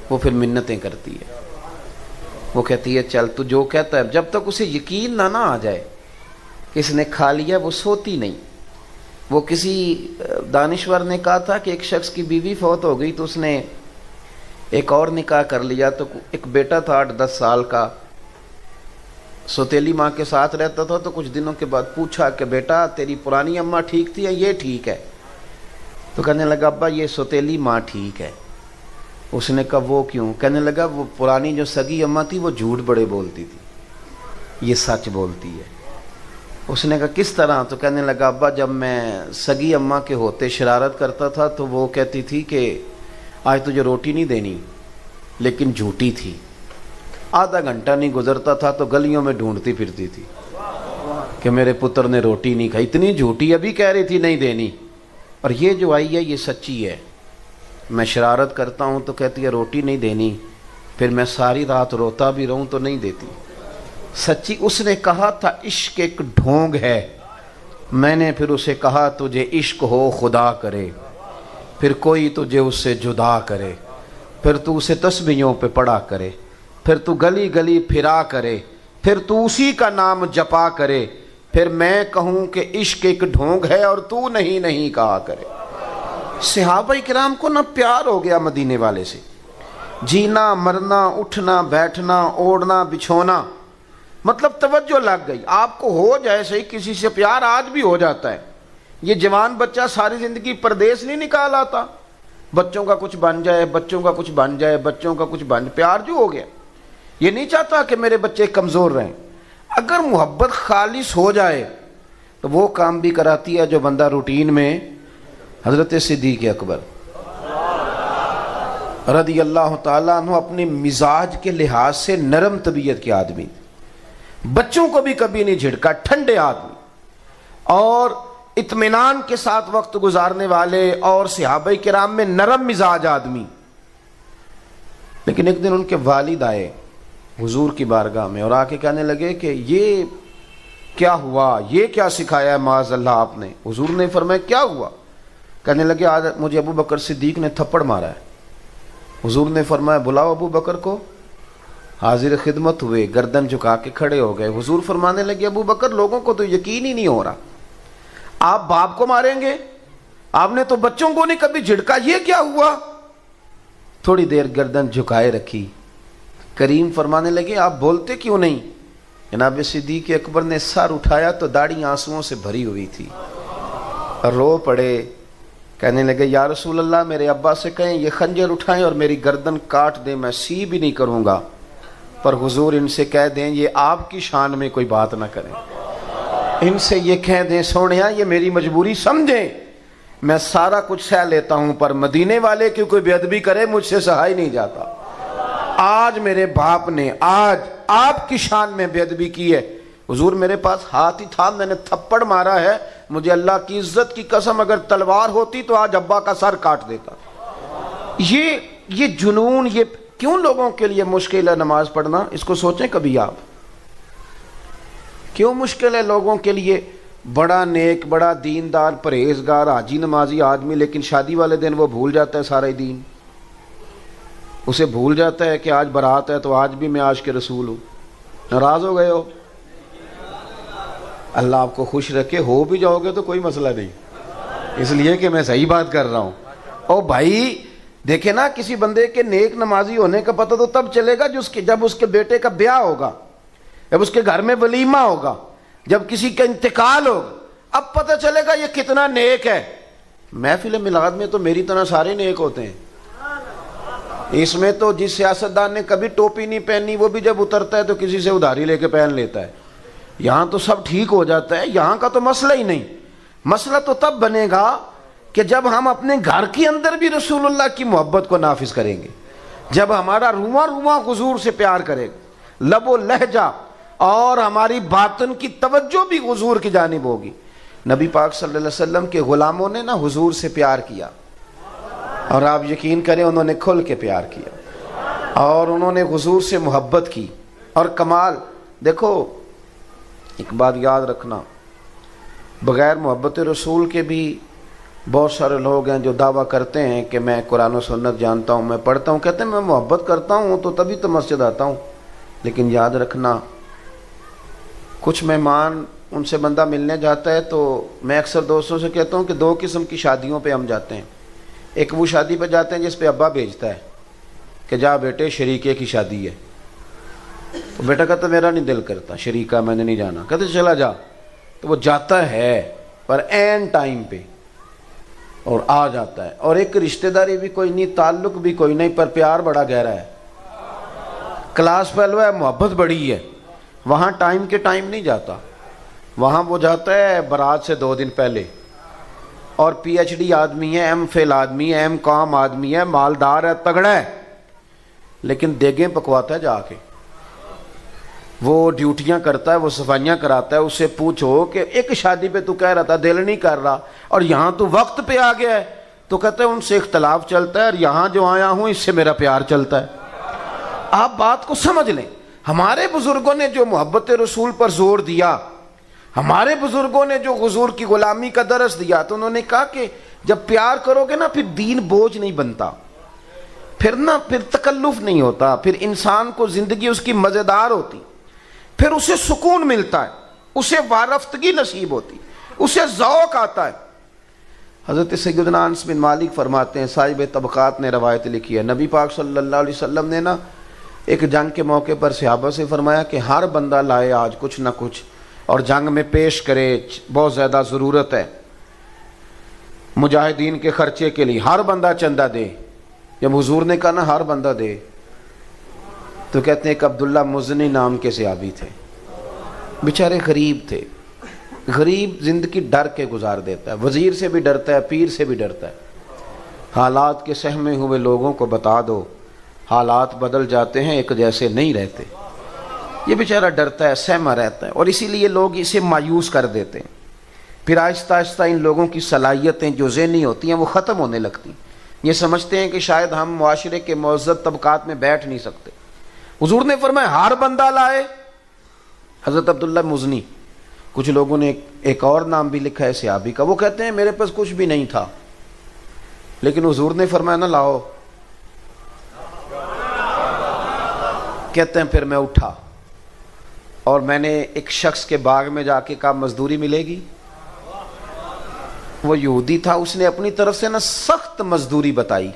وہ پھر منتیں کرتی ہے، وہ کہتی ہے چل تو جو کہتا ہے، جب تک اسے یقین نہ آ جائے کہ اس نے کھا لیا وہ سوتی نہیں۔ وہ کسی دانشور نے کہا تھا کہ ایک شخص کی بیوی فوت ہو گئی تو اس نے ایک اور نکاح کر لیا، تو ایک بیٹا تھا 8-10 سال کا، سوتیلی ماں کے ساتھ رہتا تھا، تو کچھ دنوں کے بعد پوچھا کہ بیٹا تیری پرانی اماں ٹھیک تھی یا یہ ٹھیک ہے؟ تو کہنے لگا ابا یہ سوتیلی ماں ٹھیک ہے۔ اس نے کہا وہ کیوں؟ کہنے لگا وہ پرانی جو سگی اماں تھی وہ جھوٹ بڑے بولتی تھی، یہ سچ بولتی ہے۔ اس نے کہا کس طرح؟ تو کہنے لگا ابا جب میں سگی اماں کے ہوتے شرارت کرتا تھا تو وہ کہتی تھی کہ آج تجھے روٹی نہیں دینی، لیکن جھوٹی تھی، آدھا گھنٹہ نہیں گزرتا تھا تو گلیوں میں ڈھونڈتی پھرتی تھی کہ میرے پتر نے روٹی نہیں کھائی، اتنی جھوٹی، ابھی کہہ رہی تھی نہیں دینی، اور یہ جو آئی ہے یہ سچی ہے۔ میں شرارت کرتا ہوں تو کہتی ہے روٹی نہیں دینی، پھر میں ساری رات روتا بھی رہوں تو نہیں دیتی، سچی۔ اس نے کہا تھا عشق ایک ڈھونگ ہے، میں نے پھر اسے کہا تجھے عشق ہو خدا کرے، پھر کوئی تجھے اس سے جدا کرے، پھر تو اسے تسبیحوں پہ پڑھا کرے، پھر تو گلی گلی پھرا کرے، پھر تو اسی کا نام جپا کرے، پھر میں کہوں کہ عشق ایک ڈھونگ ہے اور تو نہیں نہیں کہا کرے۔ صحابہ کرام کو نہ پیار ہو گیا مدینے والے سے، جینا مرنا اٹھنا بیٹھنا اوڑھنا بچھونا، مطلب توجہ لگ گئی۔ آپ کو ہو جائے صحیح کسی سے پیار، آج بھی ہو جاتا ہے، یہ جوان بچہ ساری زندگی پردیس نہیں نکال آتا، بچوں کا کچھ بن جائے، بچوں کا کچھ بن جائے، بچوں کا کچھ بن، پیار جو ہو گیا، یہ نہیں چاہتا کہ میرے بچے کمزور رہیں۔ اگر محبت خالص ہو جائے تو وہ کام بھی کراتی ہے جو بندہ روٹین میں۔ حضرت صدیق اکبر رضی اللہ تعالیٰ عنہ اپنے مزاج کے لحاظ سے نرم طبیعت کے آدمی، بچوں کو بھی کبھی نہیں جھڑکا، ٹھنڈے آدمی اور اطمینان کے ساتھ وقت گزارنے والے، اور صحابہ کرام میں نرم مزاج آدمی۔ لیکن ایک دن ان کے والد آئے حضور کی بارگاہ میں اور آ کے کہنے لگے کہ یہ کیا ہوا، یہ کیا سکھایا ہے معاذ اللہ آپ نے؟ حضور نے فرمایا کیا ہوا؟ کہنے لگے آج مجھے ابو بکر صدیق نے تھپڑ مارا ہے۔ حضور نے فرمایا بلاؤ ابو بکر کو۔ حاضر خدمت ہوئے، گردن جھکا کے کھڑے ہو گئے۔ حضور فرمانے لگے ابو بکر لوگوں کو تو یقین ہی نہیں ہو رہا، آپ باپ کو ماریں گے؟ آپ نے تو بچوں کو نہیں کبھی جھڑکا، یہ کیا ہوا؟ تھوڑی دیر گردن جھکائے رکھی، کریم فرمانے لگے آپ بولتے کیوں نہیں؟ جناب صدیق اکبر نے سر اٹھایا تو داڑھی آنسوؤں سے بھری ہوئی تھی، رو پڑے، کہنے لگے یا رسول اللہ میرے ابا سے کہیں یہ خنجر اٹھائیں اور میری گردن کاٹ دیں، میں سی بھی نہیں کروں گا، پر حضور ان سے کہہ دیں یہ آپ کی شان میں کوئی بات نہ کریں، ان سے یہ کہہ دیں سونیا یہ میری مجبوری سمجھیں، میں سارا کچھ سہ لیتا ہوں پر مدینے والے کی کوئی بے ادبی کرے مجھ سے سہا ہی نہیں جاتا۔ آج میرے باپ نے آج آپ کی شان میں بے ادبی کی ہے، حضور میرے پاس ہاتھ ہی تھا، میں نے تھپڑ مارا ہے، مجھے اللہ کی عزت کی قسم اگر تلوار ہوتی تو آج ابا کا سر کاٹ دیتا۔ یہ جنون، یہ کیوں لوگوں کے لیے مشکل ہے نماز پڑھنا؟ اس کو سوچیں کبھی آپ، کیوں مشکل ہے لوگوں کے لیے؟ بڑا نیک، بڑا دیندار، پرہیزگار، حاجی نمازی آدمی، لیکن شادی والے دن وہ بھول جاتا ہے سارا دین، اسے بھول جاتا ہے کہ آج برات ہے تو آج بھی میں عاشق رسول ہوں۔ ناراض ہو گئے ہو؟ اللہ آپ کو خوش رکھے، ہو بھی جاؤ گے تو کوئی مسئلہ نہیں، اس لیے کہ میں صحیح بات کر رہا ہوں۔ او بھائی دیکھیں نا، کسی بندے کے نیک نمازی ہونے کا پتہ تو تب چلے گا جب اس کے بیٹے کا بیاہ ہوگا، جب اس کے گھر میں ولیمہ ہوگا، جب کسی کا انتقال ہوگا، اب پتہ چلے گا یہ کتنا نیک ہے۔ محفل میلاد میں تو میری طرح سارے نیک ہوتے ہیں، اس میں تو جس سیاستدان نے کبھی ٹوپی نہیں پہنی وہ بھی جب اترتا ہے تو کسی سے ادھاری لے کے پہن لیتا ہے. یہاں تو سب ٹھیک ہو جاتا ہے. یہاں کا تو مسئلہ ہی نہیں. مسئلہ تو تب بنے گا کہ جب ہم اپنے گھر کے اندر بھی رسول اللہ کی محبت کو نافذ کریں گے, جب ہمارا رواں رواں حضور سے پیار کرے گا, لب و لہجہ اور ہماری باطن کی توجہ بھی حضور کی جانب ہوگی. نبی پاک صلی اللہ علیہ وسلم کے غلاموں نے نا حضور سے پیار کیا, اور آپ یقین کریں انہوں نے کھل کے پیار کیا, اور انہوں نے حضور سے محبت کی. اور کمال دیکھو, ایک بات یاد رکھنا, بغیر محبت رسول کے بھی بہت سارے لوگ ہیں جو دعویٰ کرتے ہیں کہ میں قرآن و سنت جانتا ہوں, میں پڑھتا ہوں, کہتے ہیں میں محبت کرتا ہوں تو تبھی تو مسجد آتا ہوں. لیکن یاد رکھنا, کچھ مہمان ان سے بندہ ملنے جاتا ہے تو میں اکثر دوستوں سے کہتا ہوں کہ دو قسم کی شادیوں پہ ہم جاتے ہیں. ایک وہ شادی پہ جاتے ہیں جس پہ ابا بھیجتا ہے کہ جا بیٹے شریکے کی شادی ہے, تو بیٹا کہتا میرا نہیں دل کرتا شریکہ, میں نے نہیں جانا. کہتے چلا جا, تو وہ جاتا ہے پر عین ٹائم پہ اور آ جاتا ہے. اور ایک رشتہ داری بھی کوئی نہیں, تعلق بھی کوئی نہیں, پر پیار بڑا گہرا ہے, کلاس پہلو ہے, محبت بڑی ہے. وہاں ٹائم کے ٹائم نہیں جاتا, وہاں وہ جاتا ہے برات سے 2 دن پہلے, اور پی ایچ ڈی آدمی ہے, ایم فل آدمی ہے, ایم کام آدمی ہے, مالدار ہے, تگڑا ہے, لیکن دیگیں پکواتا ہے جا کے, وہ ڈیوٹیاں کرتا ہے, وہ صفائیاں کراتا ہے. اس سے پوچھو کہ ایک شادی پہ تو کہہ رہا تھا دل نہیں کر رہا, اور یہاں تو وقت پہ آ گیا ہے, تو کہتے ہیں ان سے اختلاف چلتا ہے, اور یہاں جو آیا ہوں اس سے میرا پیار چلتا ہے. آپ بات کو سمجھ لیں. ہمارے بزرگوں نے جو محبت رسول پر زور دیا, ہمارے بزرگوں نے جو حضور کی غلامی کا درس دیا, تو انہوں نے کہا کہ جب پیار کرو گے نا پھر دین بوجھ نہیں بنتا, پھر تکلف نہیں ہوتا, پھر انسان کو زندگی اس کی مزیدار ہوتی, پھر اسے سکون ملتا ہے, اسے وارفتگی نصیب ہوتی, اسے ذوق آتا ہے. حضرت سیدنا انس بن مالک فرماتے ہیں, صاحب طبقات نے روایت لکھی ہے, نبی پاک صلی اللہ علیہ وسلم نے نا ایک جنگ کے موقع پر صحابہ سے فرمایا کہ ہر بندہ لائے آج کچھ نہ کچھ, اور جنگ میں پیش کرے, بہت زیادہ ضرورت ہے مجاہدین کے خرچے کے لیے, ہر بندہ چندہ دے. جب حضور نے کہا نا ہر بندہ دے, تو کہتے ہیں کہ عبداللہ مزنی نام کے صحابی تھے, بیچارے غریب تھے. غریب زندگی ڈر کے گزار دیتا ہے, وزیر سے بھی ڈرتا ہے, پیر سے بھی ڈرتا ہے. حالات کے سہمے ہوئے لوگوں کو بتا دو, حالات بدل جاتے ہیں, ایک جیسے نہیں رہتے. یہ بیچارہ ڈرتا ہے, سہما رہتا ہے, اور اسی لیے لوگ اسے مایوس کر دیتے ہیں. پھر آہستہ آہستہ ان لوگوں کی صلاحیتیں جو ذہنی ہوتی ہیں وہ ختم ہونے لگتی. یہ سمجھتے ہیں کہ شاید ہم معاشرے کے معزز طبقات میں بیٹھ نہیں سکتے. حضور نے فرمایا ہر بندہ لائے. حضرت عبداللہ مزنی, کچھ لوگوں نے ایک اور نام بھی لکھا ہے صحابی کا, وہ کہتے ہیں میرے پاس کچھ بھی نہیں تھا, لیکن حضور نے فرمایا نہ لاؤ. کہتے ہیں پھر میں اٹھا اور میں نے ایک شخص کے باغ میں جا کے کہا مزدوری ملے گی. وہ یہودی تھا, اس نے اپنی طرف سے نا سخت مزدوری بتائی.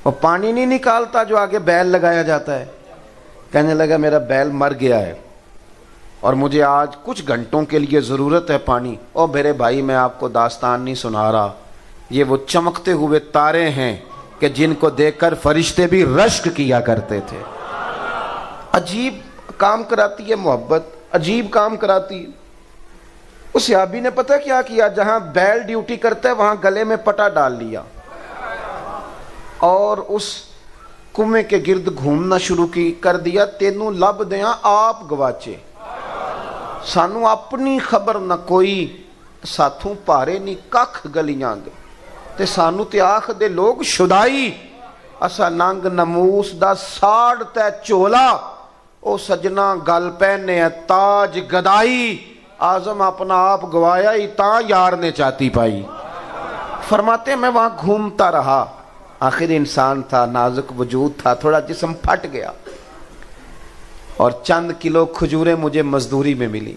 وہ پانی نہیں نکالتا جو آگے بیل لگایا جاتا ہے. کہنے لگا میرا بیل مر گیا ہے اور مجھے آج کچھ گھنٹوں کے لیے ضرورت ہے پانی. اور میرے بھائی میں آپ کو داستان نہیں سنا رہا, یہ وہ چمکتے ہوئے تارے ہیں کہ جن کو دیکھ کر فرشتے بھی رشک کیا کرتے تھے. عجیب کام کراتی ہے محبت, عجیب کام کراتی ہے. اس صحابی نے پتہ کیا کیا, جہاں بیل ڈیوٹی کرتا ہے وہاں گلے میں پٹا ڈال لیا اور اس کنویں کے گرد گھومنا شروع کر دیا. تینوں لب دیاں آپ گواچے, سانو اپنی خبر نہ کوئی, ساتھوں پارے نہیں ککھ گلیاں دے, تے سانو تے آخ دے لوگ شدائی. اسا ننگ نموس دا ساڑ تے چولا, او سجنا گل پہنے تاج گدائی. آزم اپنا آپ گوایا ہی تاں یار نے چاہتی پائی. فرماتے میں وہاں گھومتا رہا, آخر انسان تھا, نازک وجود تھا, تھوڑا جسم پھٹ گیا, اور چند کلو کھجوریں مجھے مزدوری میں ملی,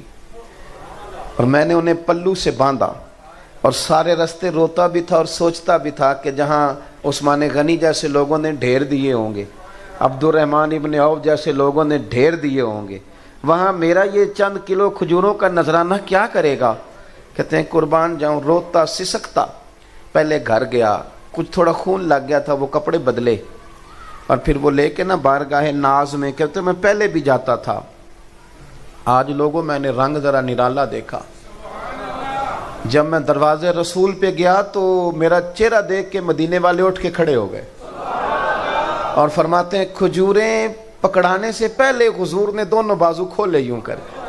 اور میں نے انہیں پلو سے باندھا, اور سارے رستے روتا بھی تھا اور سوچتا بھی تھا کہ جہاں عثمان غنی جیسے لوگوں نے ڈھیر دیے ہوں گے, عبد الرحمن ابن عوف جیسے لوگوں نے ڈھیر دیے ہوں گے, وہاں میرا یہ چند کلو کھجوروں کا نذرانہ کیا کرے گا. کہتے ہیں قربان جاؤں, روتا سسکتا پہلے گھر گیا, کچھ تھوڑا خون لگ گیا تھا, وہ کپڑے بدلے, اور پھر وہ لے کے نا بارگاہ ناز میں کہتے میں پہلے بھی جاتا تھا، آج لوگوں میں نے رنگ ذرا نرالا دیکھا۔ جب میں دروازے رسول پہ گیا تو میرا چہرہ دیکھ کے مدینے والے اٹھ کے کھڑے ہو گئے اور فرماتے ہیں کھجوریں پکڑانے سے پہلے حضور نے دونوں بازو کھولے یوں کر کے،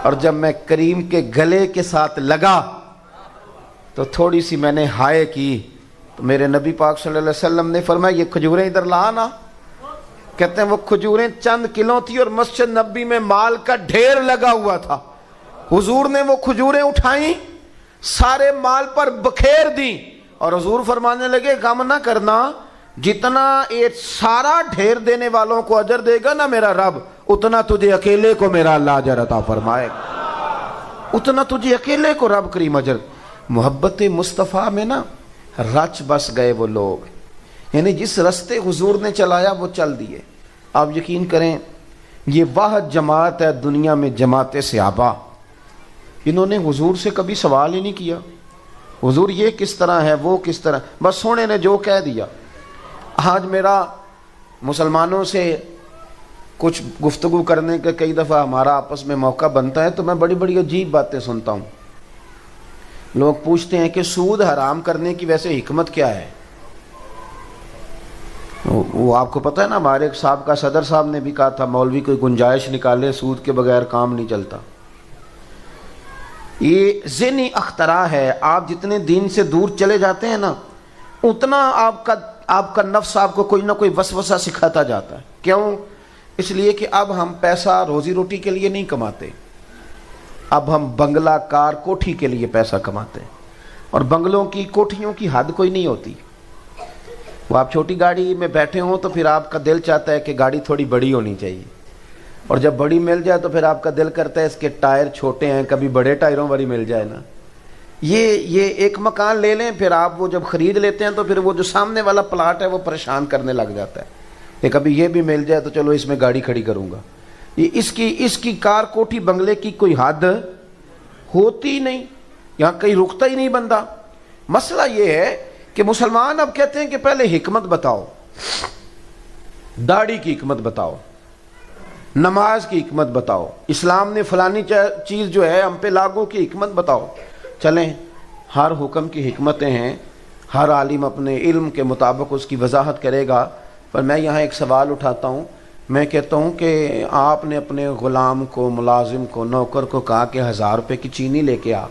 اور جب میں کریم کے گلے کے ساتھ لگا تو تھوڑی سی میں نے ہائے کی تو میرے نبی پاک صلی اللہ علیہ وسلم نے فرمایا یہ کھجوریں ادھر لا نا۔ کہتے ہیں وہ کھجوریں چند کلو تھی اور مسجد نبی میں مال کا ڈھیر لگا ہوا تھا، حضور نے وہ کھجوریں اٹھائیں سارے مال پر بکھیر دیں اور حضور فرمانے لگے غم نہ کرنا، جتنا یہ سارا ڈھیر دینے والوں کو اجر دے گا نا میرا رب، اتنا تجھے اکیلے کو میرا اللہ اجر عطا فرمائے گا، اتنا تجھے اکیلے کو رب کریم اجر۔ محبت مصطفیٰ میں نا رچ بس گئے وہ لوگ، یعنی جس رستے حضور نے چلایا وہ چل دیے۔ آپ یقین کریں یہ واحد جماعت ہے دنیا میں جماعت صحابہ، انہوں نے حضور سے کبھی سوال ہی نہیں کیا حضور یہ کس طرح ہے وہ کس طرح، بس سونے نے جو کہہ دیا۔ آج میرا مسلمانوں سے کچھ گفتگو کرنے کا کئی دفعہ ہمارا آپس میں موقع بنتا ہے تو میں بڑی بڑی عجیب باتیں سنتا ہوں۔ لوگ پوچھتے ہیں کہ سود حرام کرنے کی ویسے حکمت کیا ہے؟ وہ آپ کو پتہ ہے نا، ہمارے ایک سابقہ صدر صاحب نے بھی کہا تھا مولوی کوئی گنجائش نکالے، سود کے بغیر کام نہیں چلتا۔ یہ ذہنی اختراع ہے، آپ جتنے دین سے دور چلے جاتے ہیں نا اتنا آپ کا نفس آپ کو کوئی نہ کوئی وسوسہ سکھاتا جاتا ہے۔ کیوں؟ اس لیے کہ اب ہم پیسہ روزی روٹی کے لیے نہیں کماتے، اب ہم بنگلہ کار کوٹھی کے لیے پیسہ کماتے ہیں، اور بنگلوں کی کوٹھیوں کی حد کوئی نہیں ہوتی۔ وہ آپ چھوٹی گاڑی میں بیٹھے ہوں تو پھر آپ کا دل چاہتا ہے کہ گاڑی تھوڑی بڑی ہونی چاہیے، اور جب بڑی مل جائے تو پھر آپ کا دل کرتا ہے اس کے ٹائر چھوٹے ہیں، کبھی بڑے ٹائروں والی مل جائے نا۔ یہ ایک مکان لے لیں، پھر آپ وہ جب خرید لیتے ہیں تو پھر وہ جو سامنے والا پلاٹ ہے وہ پریشان کرنے لگ جاتا ہے کہ کبھی یہ بھی مل جائے تو چلو اس میں گاڑی کھڑی کروں گا۔ اس کی کار کوٹھی بنگلے کی کوئی حد ہوتی نہیں، یہاں کہیں رکتا ہی نہیں بندہ۔ مسئلہ یہ ہے کہ مسلمان اب کہتے ہیں کہ پہلے حکمت بتاؤ، داڑھی کی حکمت بتاؤ، نماز کی حکمت بتاؤ، اسلام نے فلانی چیز جو ہے ہم پہ لاگو کی حکمت بتاؤ۔ چلیں ہر حکم کی حکمتیں ہیں، ہر عالم اپنے علم کے مطابق اس کی وضاحت کرے گا، پر میں یہاں ایک سوال اٹھاتا ہوں۔ میں کہتا ہوں کہ آپ نے اپنے غلام کو، ملازم کو، نوکر کو کہا کہ 1000 روپے کی چینی لے کے آ،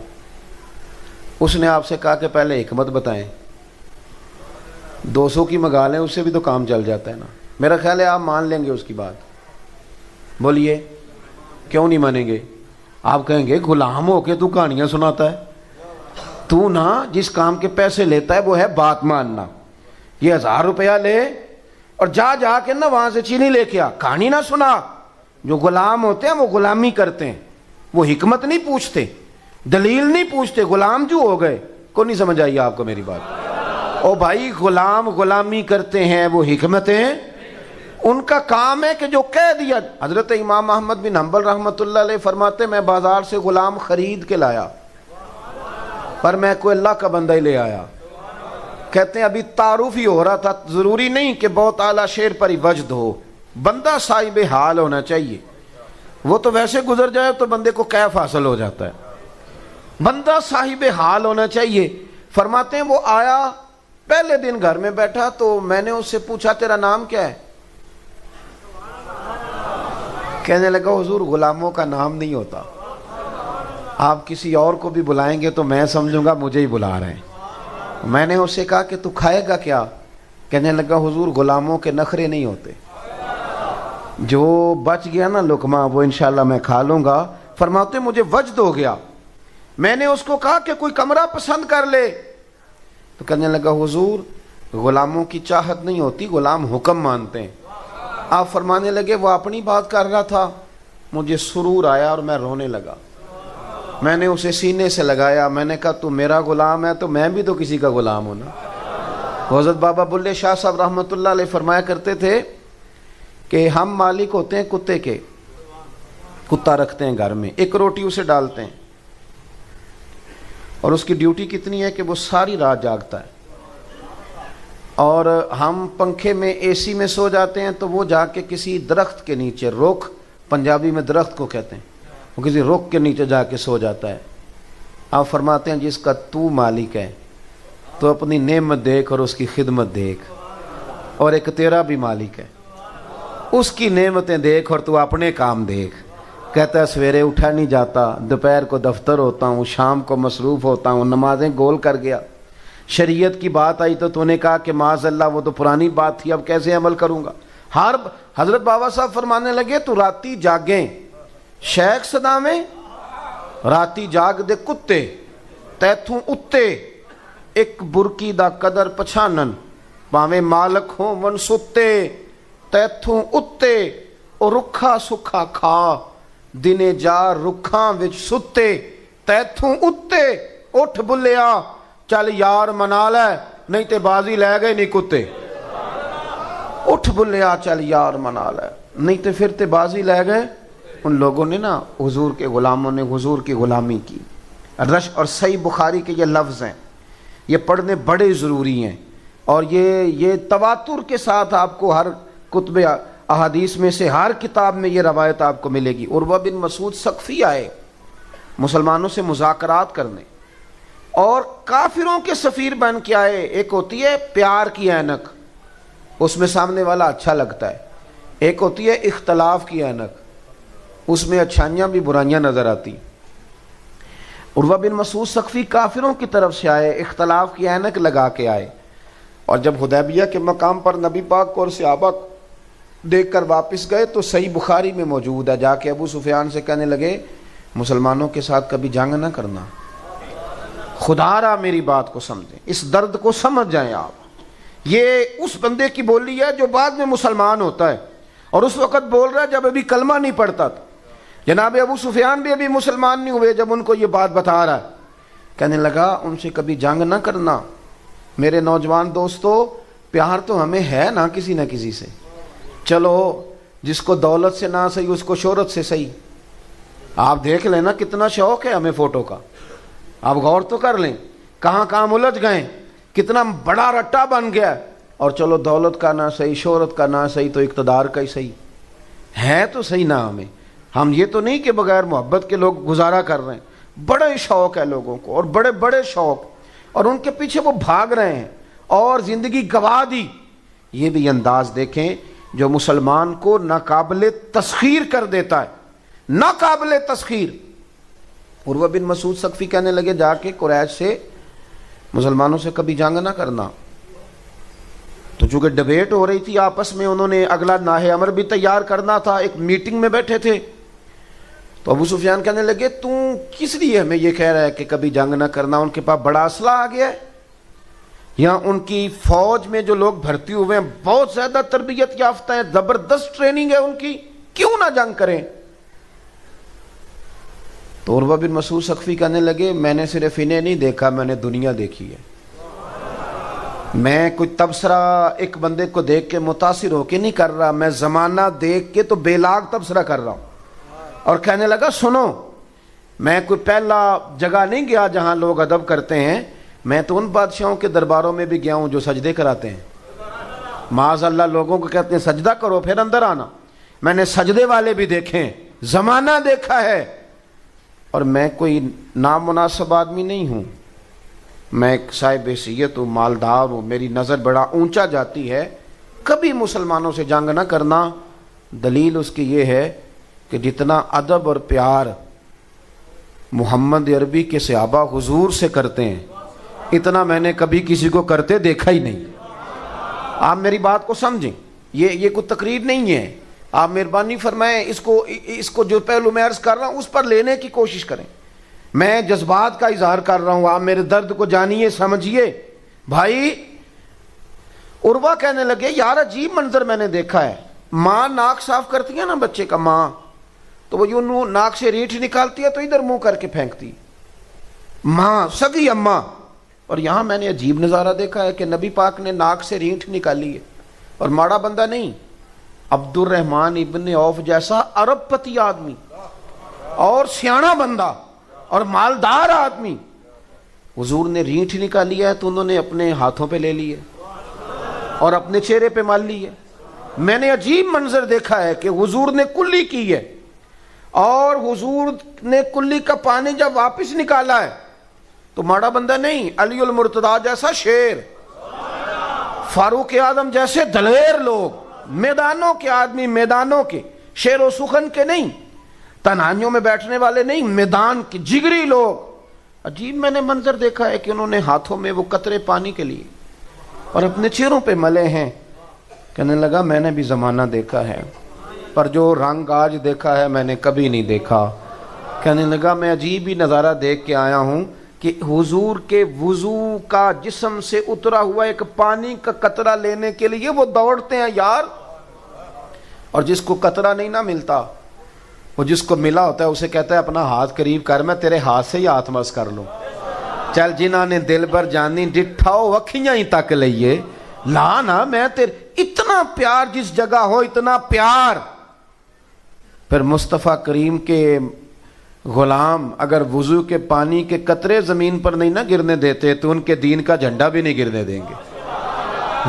اس نے آپ سے کہا کہ پہلے حکمت بتائیں، 200 کی منگا لیں، اس سے بھی تو کام چل جاتا ہے نا۔ میرا خیال ہے آپ مان لیں گے اس کی بات، بولیے کیوں نہیں مانیں گے؟ آپ کہیں گے غلام ہو کے تو کہانیاں سناتا ہے، تو نا جس کام کے پیسے لیتا ہے وہ ہے بات ماننا۔ یہ 1000 روپیہ لے اور جا کے نا وہاں سے چینی لے کے آ، کہانی نہ سنا۔ جو غلام ہوتے ہیں وہ غلامی کرتے ہیں، وہ حکمت نہیں پوچھتے، دلیل نہیں پوچھتے، غلام جو ہو گئے۔ کو نہیں سمجھ آئی آپ کو میری بات؟ او بھائی غلام غلامی کرتے ہیں، وہ حکمتیں ان کا کام ہے کہ جو کہہ دیا۔ حضرت امام احمد بن حنبل رحمۃ اللہ علیہ فرماتے میں بازار سے غلام خرید کے لایا، پر میں کوئی اللہ کا بندہ ہی لے آیا۔ کہتے ہیں ابھی تعارف ہی ہو رہا تھا، ضروری نہیں کہ بہت اعلیٰ شعر پر ہی وجد ہو، بندہ صاحب حال ہونا چاہیے۔ وہ تو ویسے گزر جائے تو بندے کو کیف حاصل ہو جاتا ہے، بندہ صاحب حال ہونا چاہیے۔ فرماتے ہیں وہ آیا، پہلے دن گھر میں بیٹھا تو میں نے اس سے پوچھا تیرا نام کیا ہے؟ کہنے لگا حضور غلاموں کا نام نہیں ہوتا، آپ کسی اور کو بھی بلائیں گے تو میں سمجھوں گا مجھے ہی بلا رہے ہیں۔ میں نے اس سے کہا کہ تو کھائے گا کیا؟ کہنے لگا حضور غلاموں کے نخرے نہیں ہوتے، جو بچ گیا نا لقمہ وہ انشاءاللہ میں کھا لوں گا۔ فرماتے مجھے وجد ہو گیا، میں نے اس کو کہا کہ کوئی کمرہ پسند کر لے، تو کہنے لگا حضور غلاموں کی چاہت نہیں ہوتی، غلام حکم مانتے ہیں۔ آپ فرمانے لگے وہ اپنی بات کر رہا تھا، مجھے سرور آیا اور میں رونے لگا۔ میں نے اسے سینے سے لگایا، میں نے کہا تو میرا غلام ہے تو میں بھی تو کسی کا غلام ہوں نا۔ حضرت بابا بلے شاہ صاحب رحمۃ اللہ علیہ فرمایا کرتے تھے کہ ہم مالک ہوتے ہیں کتے کے، کتا رکھتے ہیں گھر میں، ایک روٹی اسے ڈالتے ہیں اور اس کی ڈیوٹی کتنی ہے کہ وہ ساری رات جاگتا ہے، اور ہم پنکھے میں اے سی میں سو جاتے ہیں تو وہ جا کے کسی درخت کے نیچے، رخ پنجابی میں درخت کو کہتے ہیں، وہ کسی رخ کے نیچے جا کے سو جاتا ہے۔ آپ فرماتے ہیں جس کا تو مالک ہے تو اپنی نعمت دیکھ اور اس کی خدمت دیکھ، اور ایک تیرا بھی مالک ہے، اس کی نعمتیں دیکھ اور تو اپنے کام دیکھ۔ کہتا ہے سویرے اٹھا نہیں جاتا، دوپہر کو دفتر ہوتا ہوں، شام کو مصروف ہوتا ہوں، نمازیں گول کر گیا، شریعت کی بات آئی تو نے کہا کہ معاذ اللہ وہ تو پرانی بات تھی، اب کیسے عمل کروں گا۔ حضرت بابا صاحب فرمانے لگے تو راتی جاگیں شیخ صدامیں، راتی جاگ دے کتے تیتھوں اتے، ایک برکی دا قدر پچھانن، پاویں مالک ہوں من ستے تیتھوں اتے، او رکھا سکھا کھا دنے جا رکھاں وچ ستے تیتھوں اتے، اٹھ بلیا چل یار منا لے نہیں تے بازی لے گئے نہیں کتے، اٹھ بلیا چل یار منا لے نہیں تے پھر تے بازی لے گئے۔ ان لوگوں نے نا حضور کے غلاموں نے حضور کی غلامی کی۔ رش اور صحیح بخاری کے یہ لفظ ہیں، یہ پڑھنے بڑے ضروری ہیں، اور یہ تواتر کے ساتھ آپ کو ہر کتب احادیث میں سے ہر کتاب میں یہ روایت آپ کو ملے گی۔ عروہ بن مسعود ثقفی آئے مسلمانوں سے مذاکرات کرنے، اور کافروں کے سفیر بن کے آئے۔ ایک ہوتی ہے پیار کی اینک، اس میں سامنے والا اچھا لگتا ہے، ایک ہوتی ہے اختلاف کی اینک، اس میں اچھائیاں بھی برائیاں نظر آتی۔ عروہ بن مسعود ثقفی کافروں کی طرف سے آئے، اختلاف کی اینک لگا کے آئے، اور جب حدیبیہ کے مقام پر نبی پاک کو اور صحابہ دیکھ کر واپس گئے تو صحیح بخاری میں موجود ہے، جا کے ابو سفیان سے کہنے لگے مسلمانوں کے ساتھ کبھی جنگ نہ کرنا، خدا را میری بات کو سمجھیں، اس درد کو سمجھ جائیں آپ۔ یہ اس بندے کی بولی ہے جو بعد میں مسلمان ہوتا ہے، اور اس وقت بول رہا ہے جب ابھی کلمہ نہیں پڑھتا تھا۔ جناب ابو سفیان بھی ابھی مسلمان نہیں ہوئے جب ان کو یہ بات بتا رہا ہے۔ کہنے لگا ان سے کبھی جنگ نہ کرنا۔ میرے نوجوان دوستو، پیار تو ہمیں ہے نا کسی نہ کسی سے، چلو جس کو دولت سے نہ صحیح اس کو شہرت سے صحیح۔ آپ دیکھ لیں نا کتنا شوق ہے ہمیں فوٹو کا، آپ غور تو کر لیں کہاں کہاں الجھ گئے، کتنا بڑا رٹا بن گیا، اور چلو دولت کا نہ صحیح، شہرت کا نہ صحیح تو اقتدار کا ہی صحیح ہے تو صحیح نا ہمیں۔ ہم یہ تو نہیں کہ بغیر محبت کے لوگ گزارا کر رہے ہیں، بڑے شوق ہے لوگوں کو، اور بڑے بڑے شوق، اور ان کے پیچھے وہ بھاگ رہے ہیں اور زندگی گوا دی۔ یہ بھی انداز دیکھیں جو مسلمان کو ناقابل تسخیر کر دیتا ہے، ناقابل تسخیر۔ عروہ بن مسعود ثقفی کہنے لگے جا کے قریش سے مسلمانوں سے کبھی جنگ نہ کرنا۔ تو چونکہ ڈبیٹ ہو رہی تھی آپس میں، انہوں نے اگلا ناہے امر بھی تیار کرنا تھا، ایک میٹنگ میں بیٹھے تھے، تو ابو سفیان کہنے لگے تو کس لیے ہمیں یہ کہہ رہا ہے کہ کبھی جنگ نہ کرنا؟ ان کے پاس بڑا اسلحہ آ گیا ہے، یہاں ان کی فوج میں جو لوگ بھرتی ہوئے ہیں بہت زیادہ تربیت یافتہ ہیں، زبردست ٹریننگ ہے ان کی، کیوں نہ جنگ کریں؟ تو عروہ بن مسعود ثقفی کہنے لگے میں نے صرف انہیں نہیں دیکھا، میں نے دنیا دیکھی ہے۔ میں کوئی تبصرہ ایک بندے کو دیکھ کے متاثر ہو کے نہیں کر رہا، میں زمانہ دیکھ کے تو بے لاگ تبصرہ کر رہا ہوں۔ اور کہنے لگا سنو، میں کوئی پہلا جگہ نہیں گیا جہاں لوگ ادب کرتے ہیں، میں تو ان بادشاہوں کے درباروں میں بھی گیا ہوں جو سجدے کراتے ہیں۔ معاذ اللہ لوگوں کو کہتے ہیں سجدہ کرو پھر اندر آنا، میں نے سجدے والے بھی دیکھے ہیں، زمانہ دیکھا ہے، اور میں کوئی نامناسب آدمی نہیں ہوں، میں ایک صاحب حیثیت ہوں، مالدار ہوں، میری نظر بڑا اونچا جاتی ہے، کبھی مسلمانوں سے جنگ نہ کرنا۔ دلیل اس کی یہ ہے کہ جتنا ادب اور پیار محمد عربی کے صحابہ حضور سے کرتے ہیں اتنا میں نے کبھی کسی کو کرتے دیکھا ہی نہیں۔ آپ میری بات کو سمجھیں، یہ کوئی تقریر نہیں ہے، آپ مہربانی فرمائیں اس کو جو پہلو میں عرض کر رہا ہوں اس پر لینے کی کوشش کریں۔ میں جذبات کا اظہار کر رہا ہوں، آپ میرے درد کو جانیے سمجھیے۔ بھائی عروہ کہنے لگے یار عجیب منظر میں نے دیکھا ہے، ماں ناک صاف کرتی ہے نا بچے کا، ماں تو وہ یوں ناک سے ریٹھ نکالتی ہے تو ادھر منہ کر کے پھینکتی، ماں سگی اماں، اور یہاں میں نے عجیب نظارہ دیکھا ہے کہ نبی پاک نے ناک سے ریٹھ نکالی ہے، اور ماڑا بندہ نہیں، عبد الرحمن ابن عوف جیسا عرب پتی آدمی اور سیاںا بندہ اور مالدار آدمی، حضور نے ریٹھ نکالی ہے تو انہوں نے اپنے ہاتھوں پہ لے لی ہے۔ اور اپنے چہرے پہ مال لی ہے۔ میں نے عجیب منظر دیکھا ہے کہ حضور نے کلی کی ہے، اور حضور نے کلی کا پانی جب واپس نکالا ہے تو ماڑا بندہ نہیں، علی المرتضیٰ جیسا شیر، فاروق اعظم جیسے دلیر لوگ، میدانوں کے آدمی، میدانوں کے، شیر و سخن کے نہیں، تنہائیوں میں بیٹھنے والے نہیں، میدان کے جگری لوگ۔ عجیب میں نے منظر دیکھا ہے کہ انہوں نے ہاتھوں میں وہ قطرے پانی کے لیے اور اپنے چہروں پہ ملے ہیں۔ کہنے لگا میں نے بھی زمانہ دیکھا ہے، پر جو رنگ آج دیکھا ہے میں نے کبھی نہیں دیکھا۔ کہنے لگا میں عجیب ہی نظارہ دیکھ کے آیا ہوں کہ حضور کے وضو کا جسم سے اترا ہوا ایک پانی کا قطرہ لینے کے لیے وہ دوڑتے ہیں یار، اور جس کو قطرہ نہیں نہ ملتا، وہ جس کو ملا ہوتا ہے اسے کہتا ہے اپنا ہاتھ قریب کر، میں تیرے ہاتھ سے ہی ہاتھ مس کر لوں۔ چل جنہاں نے دل بر جانی ڈٹھاؤ وکھیاں ہی تک لئیے، لا نا میں تیرے، اتنا پیار جس جگہ ہو، اتنا پیار۔ پھر مصطفیٰ کریم کے غلام اگر وضو کے پانی کے قطرے زمین پر نہیں نہ گرنے دیتے تو ان کے دین کا جھنڈا بھی نہیں گرنے دیں گے،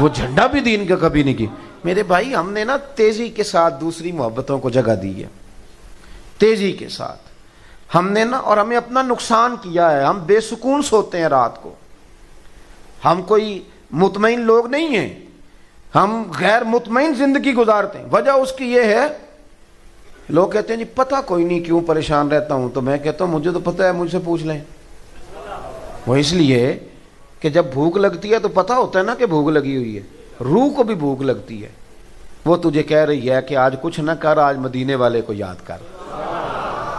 وہ جھنڈا بھی دین کا کبھی نہیں گرے۔ میرے بھائی ہم نے نا تیزی کے ساتھ دوسری محبتوں کو جگہ دی ہے، تیزی کے ساتھ ہم نے نا، اور ہمیں اپنا نقصان کیا ہے۔ ہم بے سکون سوتے ہیں رات کو، ہم کوئی مطمئن لوگ نہیں ہیں، ہم غیر مطمئن زندگی گزارتے ہیں۔ وجہ اس کی یہ ہے، لوگ کہتے ہیں جی پتہ کوئی نہیں کیوں پریشان رہتا ہوں، تو میں کہتا ہوں مجھے تو پتہ ہے، مجھ سے پوچھ لیں۔ وہ اس لیے کہ جب بھوک لگتی ہے تو پتہ ہوتا ہے نا کہ بھوک لگی ہوئی ہے، روح کو بھی بھوک لگتی ہے، وہ تجھے کہہ رہی ہے کہ آج کچھ نہ کر، آج مدینے والے کو یاد کر۔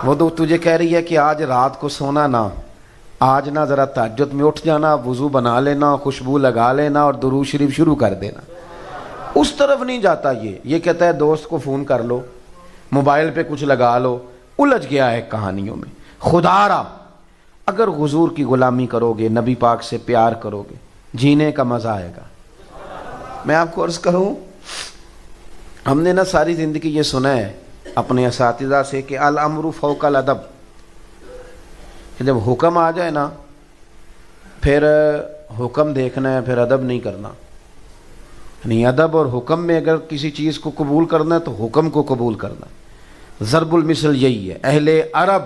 وہ تو تجھے کہہ رہی ہے کہ آج رات کو سونا نہ، آج نہ ذرا تہجد میں اٹھ جانا، وضو بنا لینا، خوشبو لگا لینا اور درود شریف شروع کر دینا۔ اس طرف نہیں جاتا یہ کہتا ہے دوست کو فون کر لو، موبائل پہ کچھ لگا لو، الجھ گیا ہے کہانیوں میں۔ خدا را اگر حضور کی غلامی کرو گے، نبی پاک سے پیار کرو گے، جینے کا مزہ آئے گا۔ میں آپ کو عرض کروں، ہم نے نا ساری زندگی یہ سنا ہے اپنے اساتذہ سے کہ الامر فوق الادب، کہ جب حکم آ جائے نا پھر حکم دیکھنا ہے، پھر ادب نہیں کرنا۔ یعنی ادب اور حکم میں اگر کسی چیز کو قبول کرنا ہے تو حکم کو قبول کرنا۔ ضرب المثل یہی ہے، اہل عرب